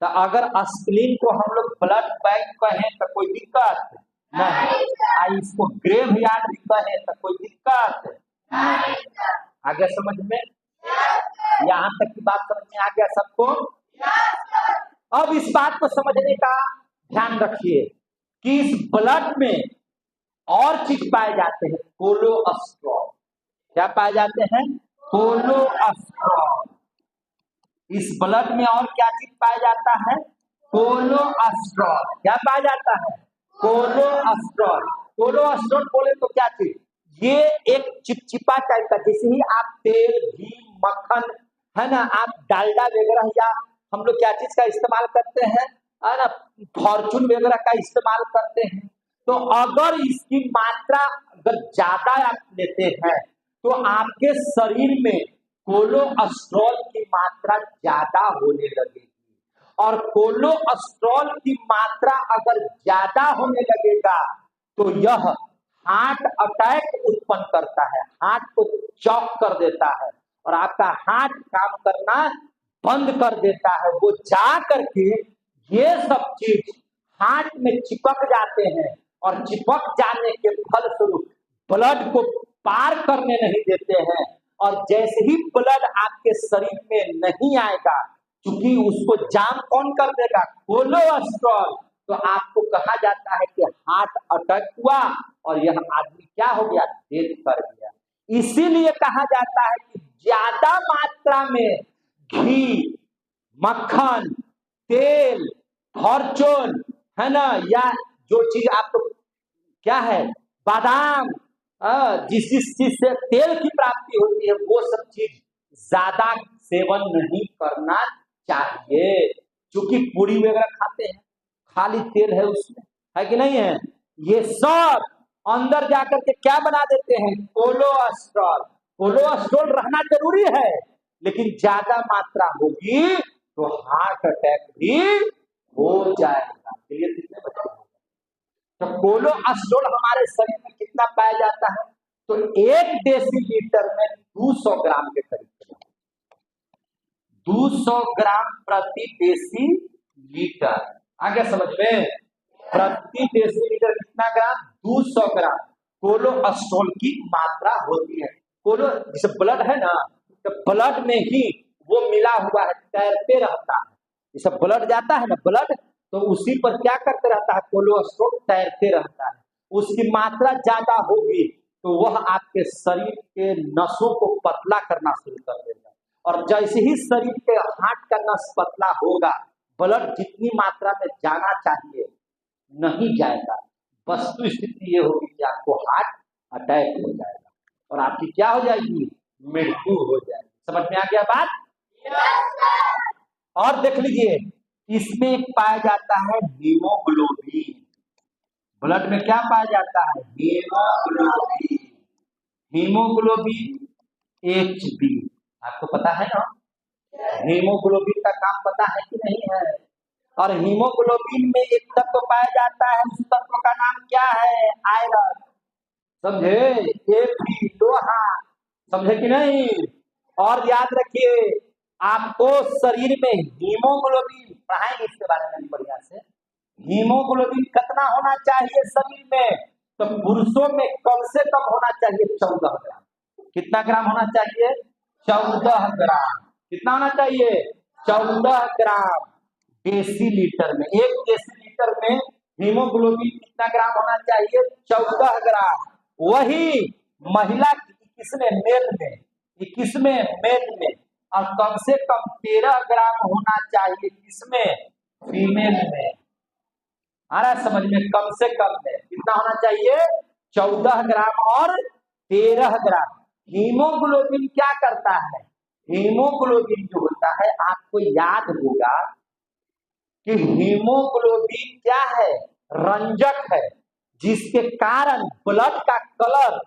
A: तो अगर स्प्लीन को हम लोग ब्लड बैंक कहें तो कोई दिक्कत नहीं, इसको ग्रेव यार्ड भी कहें तो कोई दिक्कत नहीं। आगे समझ में? यहाँ तक की बात समझ में आ गया सबको? अब इस बात को समझने का ध्यान रखिए कि इस ब्लड में और चीज पाए जाते हैं, कोलेस्ट्रॉल। क्या पाए जाते हैं? कोलेस्ट्रॉल। इस ब्लड में और क्या चीज पाया जाता है? कोलेस्ट्रॉल। क्या पाया जाता है? कोलेस्ट्रॉल। कोलेस्ट्रॉल बोले तो क्या चीज? ये एक चिपचिपा टाइप का, जैसे ही आप तेल, घी, मक्खन है ना, आप डालडा वगैरह या हम लोग क्या चीज का इस्तेमाल करते हैं, है ना, फॉर्चून वगैरह का इस्तेमाल करते हैं। तो अगर इसकी मात्रा अगर ज्यादा आप लेते हैं तो आपके शरीर में कोलेस्ट्रॉल की मात्रा ज्यादा होने लगेगी। और कोलेस्ट्रॉल की मात्रा अगर ज्यादा होने लगेगा तो यह हार्ट अटैक उत्पन्न करता है, हार्ट को चौक कर देता है और आपका हार्ट काम करना बंद कर देता है। वो जा करके ये सब चीज हार्ट में चिपक जाते हैं और चिपक जाने के फलस्वरूप ब्लड को पार करने नहीं देते हैं। और जैसे ही ब्लड आपके शरीर में नहीं आएगा, क्योंकि उसको जाम कौन कर देगा? कोलेस्ट्रॉल। तो आपको कहा जाता है कि हार्ट अटैक हुआ और यह आदमी क्या हो गया? डेथ कर गया। इसीलिए कहा जाता है कि ज्यादा मात्रा में घी, मक्खन, तेल, फॉर्चून है ना, या जो चीज आपको क्या है, बादाम, जिस चीज से तेल की प्राप्ति होती है, वो सब चीज ज्यादा सेवन नहीं करना चाहिए। क्योंकि पूरी वगैरह खाते हैं, खाली तेल है उसमें, है कि नहीं है? ये सब अंदर जाकर के क्या बना देते हैं? कोलेस्ट्रॉल। कोलेस्ट्रॉल रहना जरूरी है, लेकिन ज्यादा मात्रा होगी तो हार्ट अटैक भी हो जाएगा। क्लियर? कितने बच्चे? तो कोलेस्ट्रॉल हमारे शरीर में कितना पाया जाता है? तो 1 डेसीलीटर में 200 ग्राम के करीब, 200 ग्राम प्रति डेसीलीटर। आगे समझ में? प्रति डेसीलीटर कितना ग्राम? 200 ग्राम कोलेस्ट्रॉल की मात्रा होती है। जैसे ब्लड है ना, तो ब्लड में ही वो मिला हुआ है, तैरते रहता है। जैसे ब्लड जाता है ना, ब्लड तो उसी पर क्या करते रहता है? कोलेस्ट्रॉल तैरते रहता है। उसकी मात्रा ज्यादा होगी तो वह आपके शरीर के नसों को पतला करना शुरू कर देगा। और जैसे ही शरीर के हार्ट का नस पतला होगा, ब्लड जितनी मात्रा में जाना चाहिए नहीं जाएगा। वस्तु स्थिति ये होगी कि आपको हार्ट अटैक हो जाएगा और आपकी क्या हो जाएगी? मृत्यु हो जाएगी। समझ में आ गया बात? और देख लीजिए, इसमें पाया जाता है हीमोग्लोबिन। ब्लड में क्या पाया जाता है? हीमोग्लोबिन। हीमोग्लोबिन HB, आपको पता है ना? हीमोग्लोबिन का काम पता है कि नहीं है? और हीमोग्लोबिन में एक तत्व पाया जाता है, उस तत्व का नाम क्या है? आयरन। समझे? Fe, लोहा। समझे कि नहीं? और याद रखिए, आपको शरीर में हीमोग्लोबिन पढ़ाएंगे इसके बारे में बढ़िया से। हीमोग्लोबिन कितना होना चाहिए शरीर में? तो पुरुषों में कम से कम होना चाहिए 14 ग्राम। कितना ग्राम होना चाहिए? 14 ग्राम। कितना होना चाहिए? 14 ग्राम डेसीलीटर में। 1 डेसीलीटर में हीमोग्लोबिन कितना ग्राम होना चाहिए? 14 ग्राम। वही महिला किसमें? मेल में। 21 में मेल में। और कम से कम 13 ग्राम होना चाहिए किसमें? फीमेल में। आ रहा समझ में? कम से कम में कितना होना चाहिए? 14 ग्राम और 13 ग्राम। हीमोग्लोबिन क्या करता है? हीमोग्लोबिन जो होता है, आपको याद होगा कि हीमोग्लोबिन क्या है? रंजक है, जिसके कारण ब्लड का कलर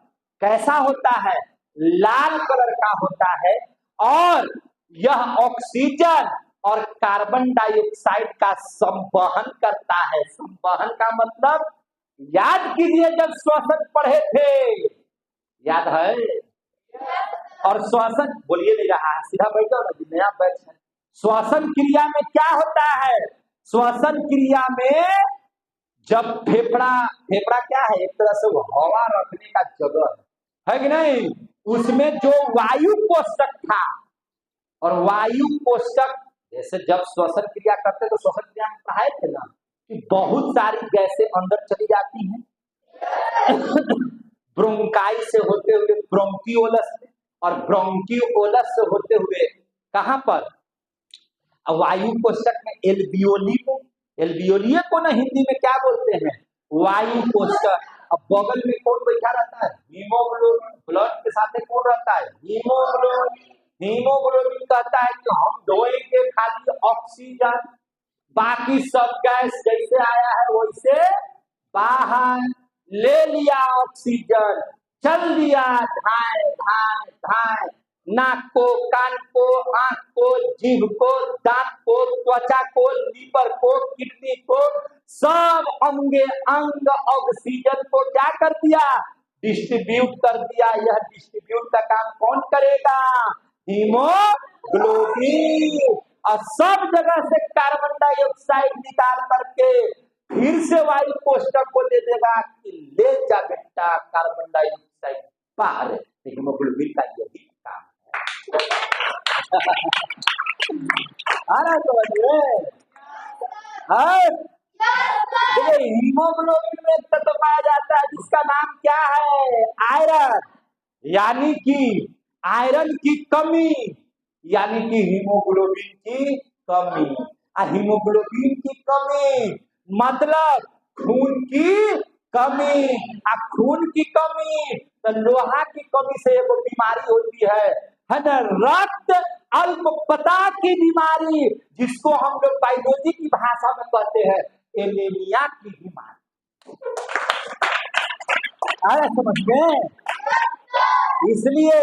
A: कैसा होता है? लाल कलर का होता है। और यह ऑक्सीजन और कार्बन डाइऑक्साइड का संवहन करता है। संवहन का मतलब याद कीजिए, जब श्वसन पढ़े थे, याद है? और श्वसन बोलिए नहीं रहा है, सीधा बैठ जाओ ना जी, नया बैठ है। श्वसन क्रिया में क्या होता है? श्वसन क्रिया में जब फेफड़ा क्या है? एक तरह से वो हवा रखने का जगह है कि नहीं? उसमें जो वायु कोष्ठक था, और वायु कोष्ठक जैसे जब श्वसन क्रिया करते तो श्वसन क्रिया में पढ़ाए थे ना कि बहुत सारी गैसें अंदर चली जाती हैं ब्रोंकाई से होते हुए ब्रोंकियोलस में, और ब्रोंकियोलस से होते हुए कहां पर? वायु कोष्ठक में एल्वियोली को, एल्वियोलिया को ना हिंदी में क्या बोलते हैं? वायु कोष्ठक। अब बगल में कौन बैठा रहता है? हीमोग्लोबिन। ब्लड के साथ कौन रहता है? हीमोग्लोबिन। हीमोग्लोबिन कहता है कि हम ढोएंगे खाली ऑक्सीजन, बाकी सब गैस जैसे आया है वैसे बाहर ले लिया। ऑक्सीजन चल दिया धाए धाए धाए, नाक को, कान को, आंख को, जीभ को, दांत को, त्वचा को, लीवर को, किडनी को, सब अंगे अंग ऑक्सीजन को क्या कर दिया? डिस्ट्रीब्यूट कर दिया। यह डिस्ट्रीब्यूट का काम कौन करेगा? हीमोग्लोबिन। और सब जगह से कार्बन डाइऑक्साइड निकाल करके फिर से वायु कोष्ठक को दे देगा कि ले जा बेटा कार्बन डाइऑक्साइड बाहर। हीमोग्लोबिन का यही काम है। समझिए, हीमोग्लोबिन में तत्व पाया जाता है जिसका नाम क्या है? आयरन। यानी कि आयरन की कमी, यानी कि हीमोग्लोबिन की कमी। हीमोग्लोबिन की कमी मतलब खून की कमी। खून की कमी तो लोहा की कमी से एक बीमारी होती है ना? रक्त अल्पता की बीमारी, जिसको हम लोग बायोलॉजी की भाषा में कहते हैं एनीमिया की बीमारी। समझ गए? इसलिए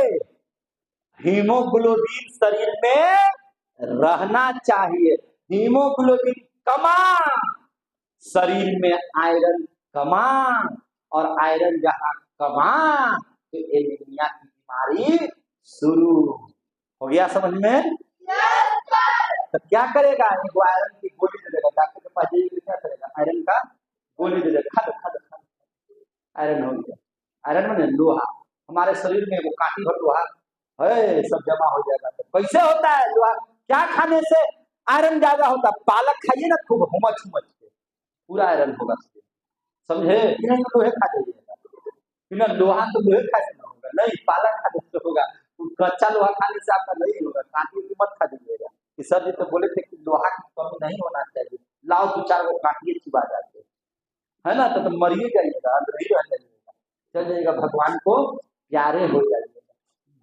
A: हीमोग्लोबिन शरीर में रहना चाहिए। हीमोग्लोबिन कमा, शरीर में आयरन कमा, और आयरन जहां कमा तो एनीमिया की बीमारी शुरू हो गया। समझ में? तो क्या करेगा? एक आयरन की गोली दे देगा। डॉक्टर के पास जाइए, क्या करेगा? आयरन का गोली दे देगा, खा खा खा, आयरन हो गया। आयरन में लोहा, हमारे शरीर में वो कांटी भर लोहा है, सब जमा हो जाएगा। तो कैसे होता है लोहा? क्या खाने से आयरन ज्यादा होता? पालक खाइए ना खूब, हुमच हुमच के पूरा आयरन होगा। समझे? नहीं तो लोहे खा जाइएगा, लोहा तो लोहे खाने से होगा नहीं, पालक खाने से होगा। कच्चा लोहा खाने से आपका नहीं होगा, कांटी की मत खा दीजिएगा। सर जी तो बोले थे कि लोहा की कमी नहीं होना चाहिए, लाओ 2-4 वो कांटिए चिबा जाते है ना, तो मरिए जाइएगा, अंदर ही रह जाइएगा, चल जाइएगा, भगवान को प्यारे हो जाइएगा।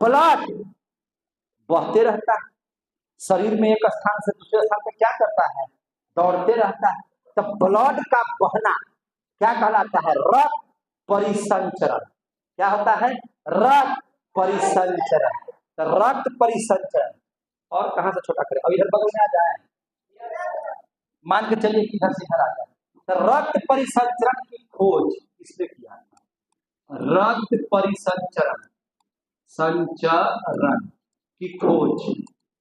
A: ब्लड बहते रहता है शरीर में, एक स्थान से दूसरे स्थान पे क्या करता है? दौड़ते रहता है। तो ब्लड का बहना क्या कहलाता है? रक्त परिसंचरण। क्या होता है? रक्त परिसंचरण। तो रक्त परिसंचरण, और कहां से छोटा करें? अब इधर बगल में आ जाए, मान के चलिए कि इधर से इधर आ जाए। तो रक्त परिसंचरण की खोज किसने किया था? रक्त परिसंचरण, संचरण की खोज,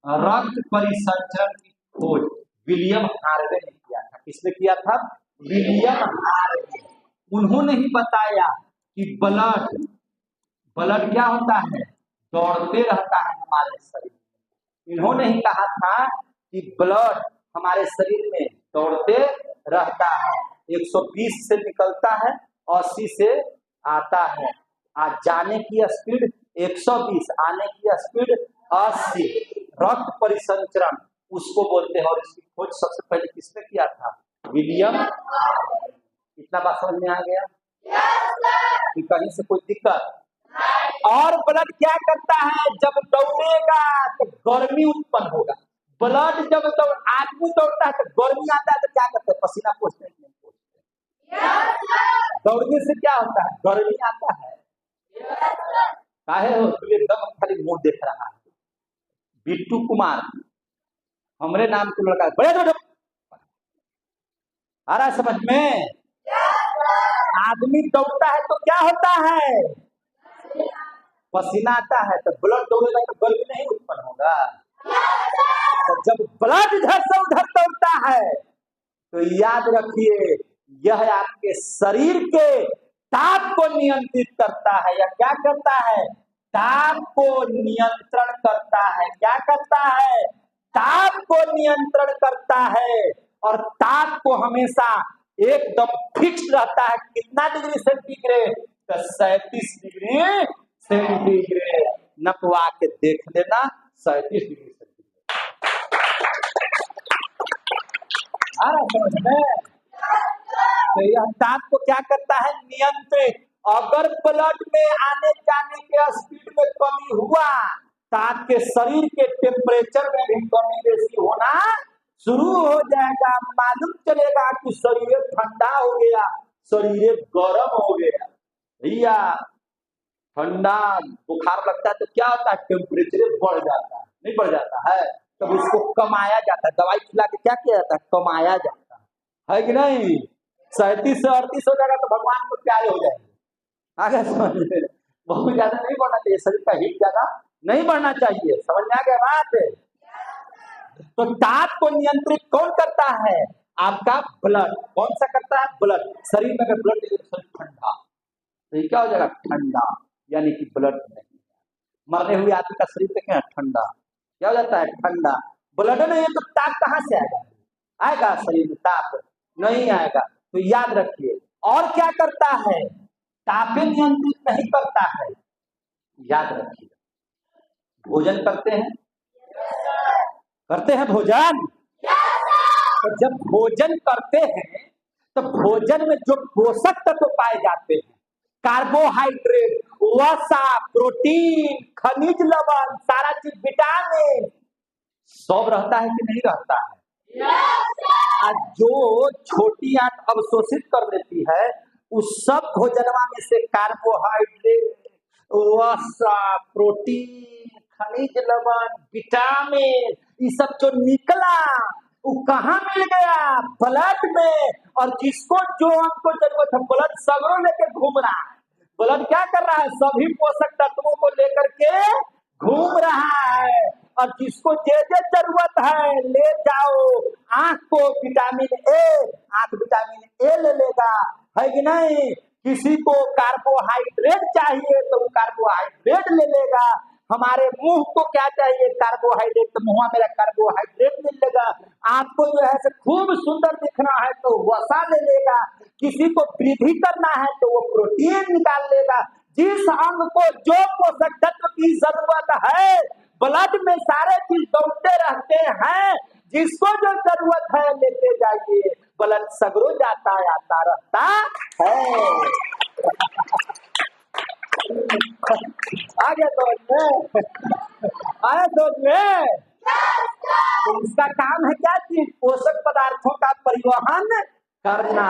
A: रक्त परिसंचरण की खोज विलियम हार्वे ने किया था। किसने किया था? William Harvey. उन्होंने ही बताया कि ब्लड क्या होता है? दौड़ते रहता है हमारे शरीर में। इन्होंने ही कहा था कि ब्लड हमारे शरीर में दौड़ते रहता है, 120 से निकलता है, 80 से आता है। जाने की स्पीड 120, आने की स्पीड 80। रक्त परिसंचरण उसको बोलते हैं, और इसकी खोज सबसे पहले किसने किया था? विलियम। इतना बात समझ में आ गया? कि कहीं से कोई दिक्कत? और ब्लड क्या करता है? जब दौड़ेगा तो गर्मी उत्पन्न होगा। ब्लड जब आदमी दौड़ता है तो गर्मी आता है, तो क्या करते हैं? पसीना पोंछते हैं। दौड़ने से क्या होता है? गर्मी आता है। काहे हो? तू एकदम खाली मुंह देख रहा है, बिट्टू कुमार हमरे नाम के लड़का बड़े आ रहा है समझ में। आदमी दौड़ता है तो क्या होता है, पसीना आता है, तो ब्लड दौड़ेगा तो गर्मी नहीं उत्पन्न होगा। तो जब ब्लड इधर से उधर दौड़ता है तो याद रखिए यह आपके शरीर के ताप को नियंत्रित करता है। या क्या करता है, ताप को नियंत्रण करता है। क्या करता है, ताप को नियंत्रण करता है। और ताप को हमेशा एकदम फिक्स रहता है। कितना डिग्री सेंटीग्रेड, तो 37 डिग्री सेंटीग्रेड। नपवा के देख लेना, 37 डिग्री सेंटीग्रेड। तो यह ताप को क्या करता है, नियंत्रित। अगर ब्लड में आने जाने के स्पीड में कमी हुआ तो आपके शरीर के टेम्परेचर में भी कमी बेसी होना शुरू हो जाएगा। मालूम चलेगा कि शरीर ठंडा हो गया, शरीर गर्म हो गया। भैया ठंडा बुखार लगता है तो क्या होता है, टेम्परेचर बढ़ जाता है, नहीं बढ़ जाता है, तब उसको कमाया जाता है। दवाई खिला के क्या किया जाता है, कमाया जाता है कि नहीं। 37 से 38 हो जाएगा तो भगवान को प्यारे हो जाएंगे। आगे समझ, बहुत ज्यादा नहीं बढ़ना चाहिए, शरीर का हीट ज्यादा नहीं बढ़ना चाहिए। समझ में आ गया बात। तो ताप को नियंत्रित कौन करता है, आपका ब्लड। कौन सा करता है, ब्लड। शरीर में अगर ब्लड शरीर ठंडा तो क्या हो जाएगा, ठंडा, यानी कि ब्लड नहीं। मरने हुए आदमी का शरीर देखें ठंडा, क्या हो जाता है, ठंडा। ब्लड नहीं है तो ताप कहां से आएगा, आएगा शरीर में ताप नहीं आएगा। तो याद रखिए। और क्या करता है, तापे नियंत्रित नहीं करता है, याद रखिए। भोजन करते हैं, करते हैं भोजन। तो जब भोजन करते हैं तो भोजन में जो पोषक तत्व पाए जाते हैं, कार्बोहाइड्रेट, वसा, प्रोटीन, खनिज लवण, सारा चीज, विटामिन, सब रहता है कि नहीं रहता है। जो छोटी आंत अवशोषित कर लेती है उस सब भोजनवा में से कार्बोहाइड्रेट, वसा, प्रोटीन, खनिज लवण, विटामिन, ये सब जो निकला वो कहाँ मिल गया, ब्लड में। और जिसको जो हमको जरूरत है, ब्लड सगरों लेकर घूम रहा है। ब्लड क्या कर रहा है, सभी पोषक तत्वों को लेकर के घूम रहा है। और जिसको जे जरूरत है ले जाओ। आंख को विटामिन ए, आंख विटामिन ए ले लेगा, है कि नहीं। किसी को कार्बोहाइड्रेट चाहिए तो वो कार्बोहाइड्रेट ले लेगा। हमारे मुंह को क्या चाहिए, कार्बोहाइड्रेट, तो मुंह मेरा कार्बोहाइड्रेट मिल लेगा। आपको जो है खूब सुंदर दिखना है तो वसा ले लेगा। किसी को वृद्धि करना है तो वो प्रोटीन निकाल लेगा। जिस अंग को जो पोषक तत्व की जरूरत है, ब्लड में सारे चीज दौड़ते रहते हैं। जिसको जो जरूरत है लेते जाइए, ब्लड सगरो जाता आता रहता है। आगे समझ में आया, समझ में। तो इसका काम है क्या चीज, पोषक पदार्थों का परिवहन करना।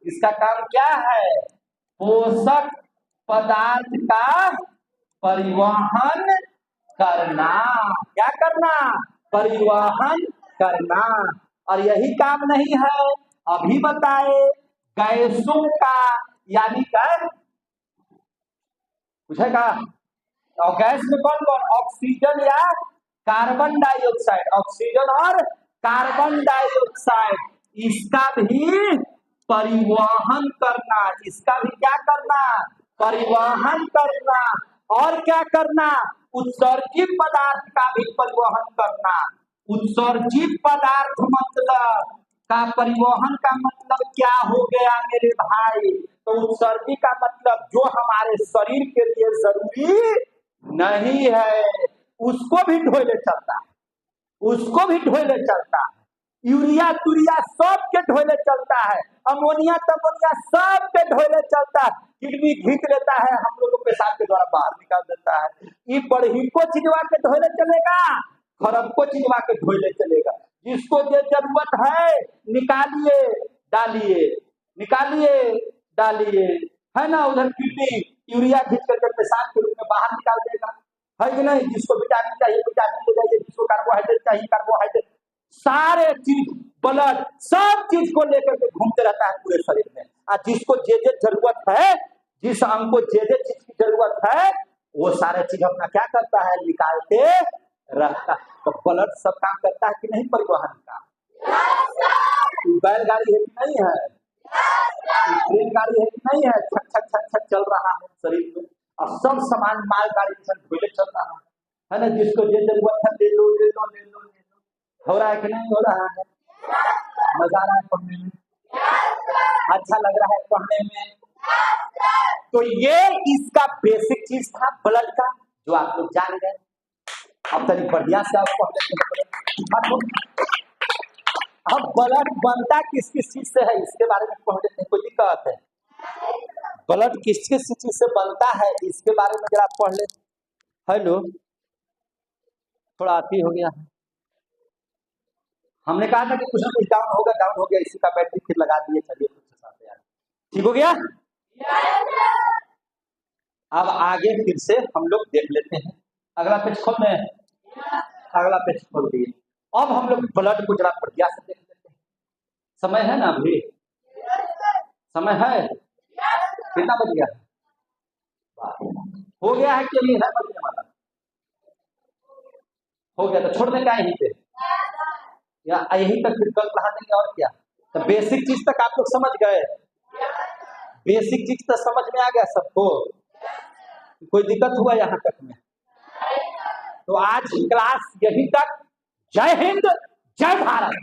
A: इसका काम क्या है, पोषक पदार्थ का परिवहन करना। क्या करना, परिवहन करना। और यही काम नहीं है, अभी बताए गैसों का, यानी कर पूछेगा। और गैस में कौन कौन, ऑक्सीजन या कार्बन डाइऑक्साइड, ऑक्सीजन और कार्बन डाइऑक्साइड, इसका भी परिवहन करना। इसका भी क्या करना, परिवहन करना। और क्या करना, उत्सर्जित पदार्थ का भी परिवहन करना। उत्सर्जित पदार्थ मतलब का परिवहन का मतलब क्या हो गया मेरे भाई, तो उत्सर्जित का मतलब जो हमारे शरीर के लिए जरूरी नहीं है उसको भी ढोले चलता है, उसको भी ढोले चलता है। यूरिया तुरिया सब के ढोले चलता है, अमोनिया तमोनिया सब के ढोले चलता है। किडनी खींच लेता है, हम लोग को पेशाब के द्वारा बाहर निकाल देता है। ये बड़ी को चिजवा के ढोले चलेगा, खरब को चिजवा के ढोले चलेगा। जिसको जो जरूरत है निकालिए डालिए, निकालिए डालिए, है ना। उधर किडनी यूरिया खींच करके पेशाब के रूप में बाहर निकाल देगा। है कि नहीं? जिसको विटामिन चाहिए विटामिन ले जाइए, जिसको कार्बोहाइड्रेट चाहिए कार्बोहाइड्रेट, सारे चीज ब्लड सब चीज को लेकर के घूमते रहता है पूरे शरीर में। और जिसको जे जरूरत है, जिस अंग को जे चीज की जरूरत है, वो सारे चीज अपना क्या करता है, निकालते रहता है। तो ब्लड सब काम करता है कि नहीं परिवहन का? बैलगाड़ी है कि नहीं है? ट्रेन गाड़ी है कि नहीं है? छक छक छक छक चल रहा है शरीर में, और सब सामान मालगाड़ी ढोले चल रहा है ना? जिसको जे जरूरत है ले लो ले लो ले लो ले लो। हो रहा है कि नहीं हो रहा है? मजा आ रहा है पढ़ने में? अच्छा लग रहा है पढ़ने में? तो ये इसका बेसिक चीज था ब्लड का, जो आप लोग जान गए। अब तरी बढ़िया से आप पढ़ लेते। अब ब्लड बनता किस किस चीज से है इसके बारे में पढ़ लेते हैं, कोई दिक्कत है? ब्लड किस किस चीज से बनता है इसके बारे में जरा पढ़ लेते। हेलो, थोड़ा आती हो गया। हमने कहा था कि कुछ ना कुछ डाउन होगा, डाउन हो गया, इसी का बैटरी फिर लगा दिए। चलिए कुछ साथ यार, ठीक हो गया। अब आगे फिर से हम लोग देख लेते हैं। अगला पेज खोल में, अगला पेज खोल दिए। अब हम लोग ब्लड को जरा बढ़िया से देख लेते हैं। समय है ना? अभी समय है? कितना बज गया? हो गया है कि अभी है बजने वाला? हो गया तो छोड़ दें क्या यहीं पे, या यहीं तक फिर कल पढ़ा देंगे और क्या? तो बेसिक चीज तक आप लोग समझ गए? बेसिक चीज तो समझ में आ गया सबको? कोई दिक्कत हुआ यहाँ तक में? तो आज क्लास यहीं तक। जय हिंद, जय भारत।